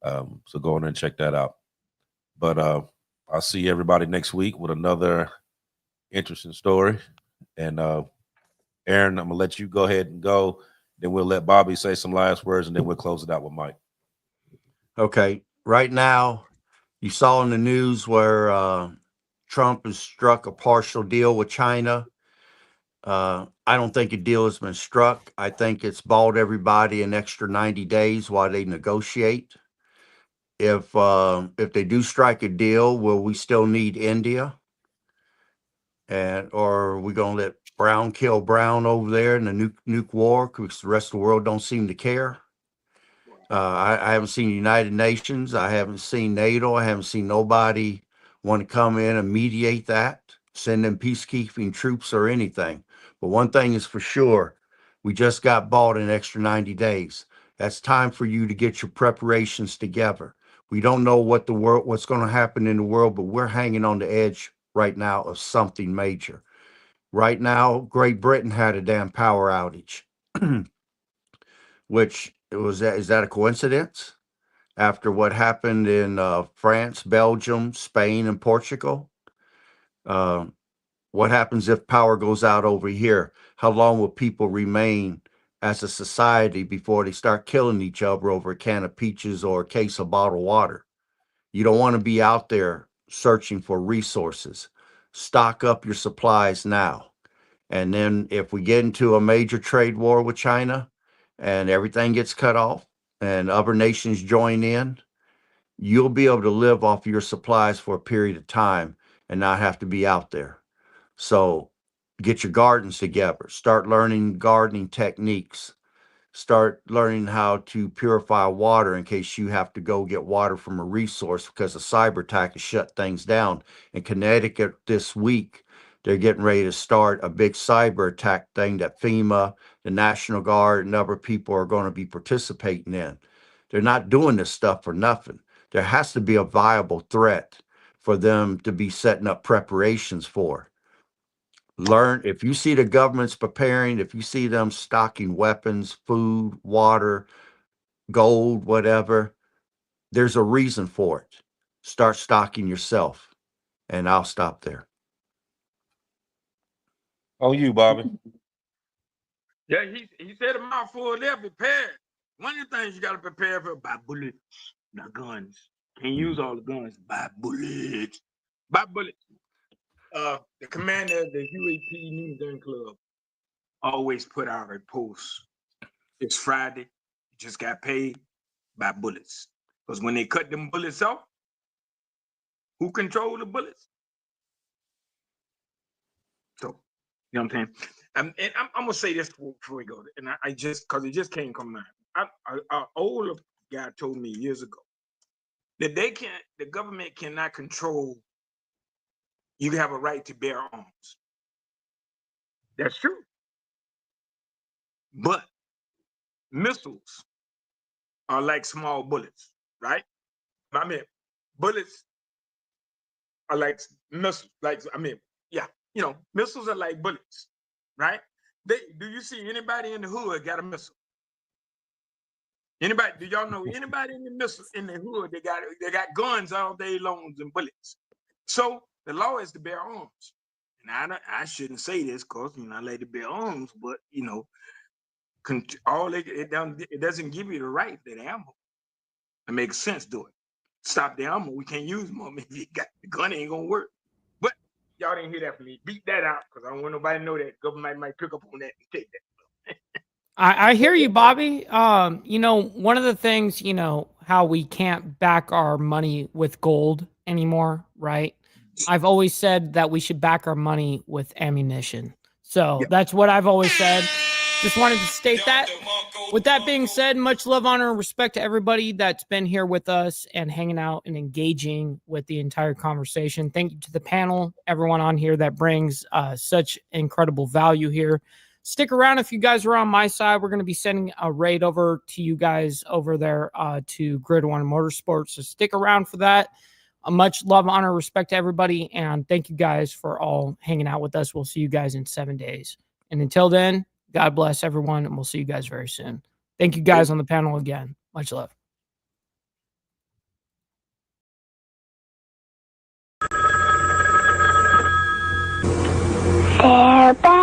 go on there and check that out. But I'll see everybody next week with another interesting story. And Aaron, I'm gonna let you go ahead and go. Then we'll let Bobby say some last words, and then we'll close it out with Mike. Okay. Right now, you saw in the news where Trump has struck a partial deal with China. I don't think a deal has been struck. I think it's bought everybody an extra 90 days while they negotiate. If they do strike a deal, will we still need India? Or are we gonna let Brown kill Brown over there in the nuke war because the rest of the world don't seem to care? I haven't seen the United Nations. I haven't seen NATO. I haven't seen nobody want to come in and mediate that, send in peacekeeping troops or anything. But one thing is for sure, we just got bought an extra 90 days. That's time for you to get your preparations together. We don't know what's going to happen in the world, but we're hanging on the edge right now of something major. Right now, Great Britain had a damn power outage, which is that a coincidence? After what happened in France, Belgium, Spain, and Portugal? What happens if power goes out over here? How long will people remain as a society before they start killing each other over a can of peaches or a case of bottled water? You don't want to be out there searching for resources. Stock up your supplies now. And then if we get into a major trade war with China and everything gets cut off and other nations join in, you'll be able to live off your supplies for a period of time and not have to be out there. So get your gardens together, start learning gardening techniques, start learning how to purify water in case you have to go get water from a resource because a cyber attack has shut things down. In Connecticut this week, they're getting ready to start a big cyber attack thing that FEMA, the National Guard, and other people are going to be participating in. They're not doing this stuff for nothing. There has to be a viable threat for them to be setting up preparations for. Learn, if you see the government's preparing, if you see them stocking weapons, food, water, gold, whatever, there's a reason for it. Start stocking yourself. And I'll stop there. Oh, you, Bobby. Yeah, he said a mouthful there, prepared. One of the things you got to prepare for, buy bullets, not guns. Can't use all the guns. Buy bullets. Buy bullets. The commander of the UAP New Gun Club always put out a post. It's Friday. You just got paid. Buy bullets. Because when they cut them bullets off, who control the bullets? So, you know what I'm saying? And I'm gonna say this before we go, and I just because it just came come mind. An older guy told me years ago that the government cannot control. You have a right to bear arms. That's true. But missiles are like small bullets, right? I mean, bullets are like missiles. Missiles are like bullets, right? Do you see anybody in the hood got a missile? Anybody? Do y'all know anybody in the hood? They got guns all day long and bullets. So the law is to bear arms. And I shouldn't say this because I like to bear arms, but it doesn't give you the right to the ammo. It makes sense, do it. Stop the ammo. We can't use them. If you got the gun, ain't gonna work. But y'all didn't hear that from me. Beat that out because I don't want nobody to know that. Government might pick up on that and take that. I hear you, Bobby. One of the things, how we can't back our money with gold anymore, right? I've always said that we should back our money with ammunition. So that's what I've always said. Just wanted to state that. With that being said, much love, honor, and respect to everybody that's been here with us and hanging out and engaging with the entire conversation. Thank you to the panel, everyone on here that brings such incredible value here. Stick around if you guys are on my side. We're going to be sending a raid over to you guys over there to Grid One Motorsports. So stick around for that. Much love, honor, respect to everybody. And thank you guys for all hanging out with us. We'll see you guys in 7 days. And until then, God bless everyone. And we'll see you guys very soon. Thank you guys on the panel again. Much love. They're back.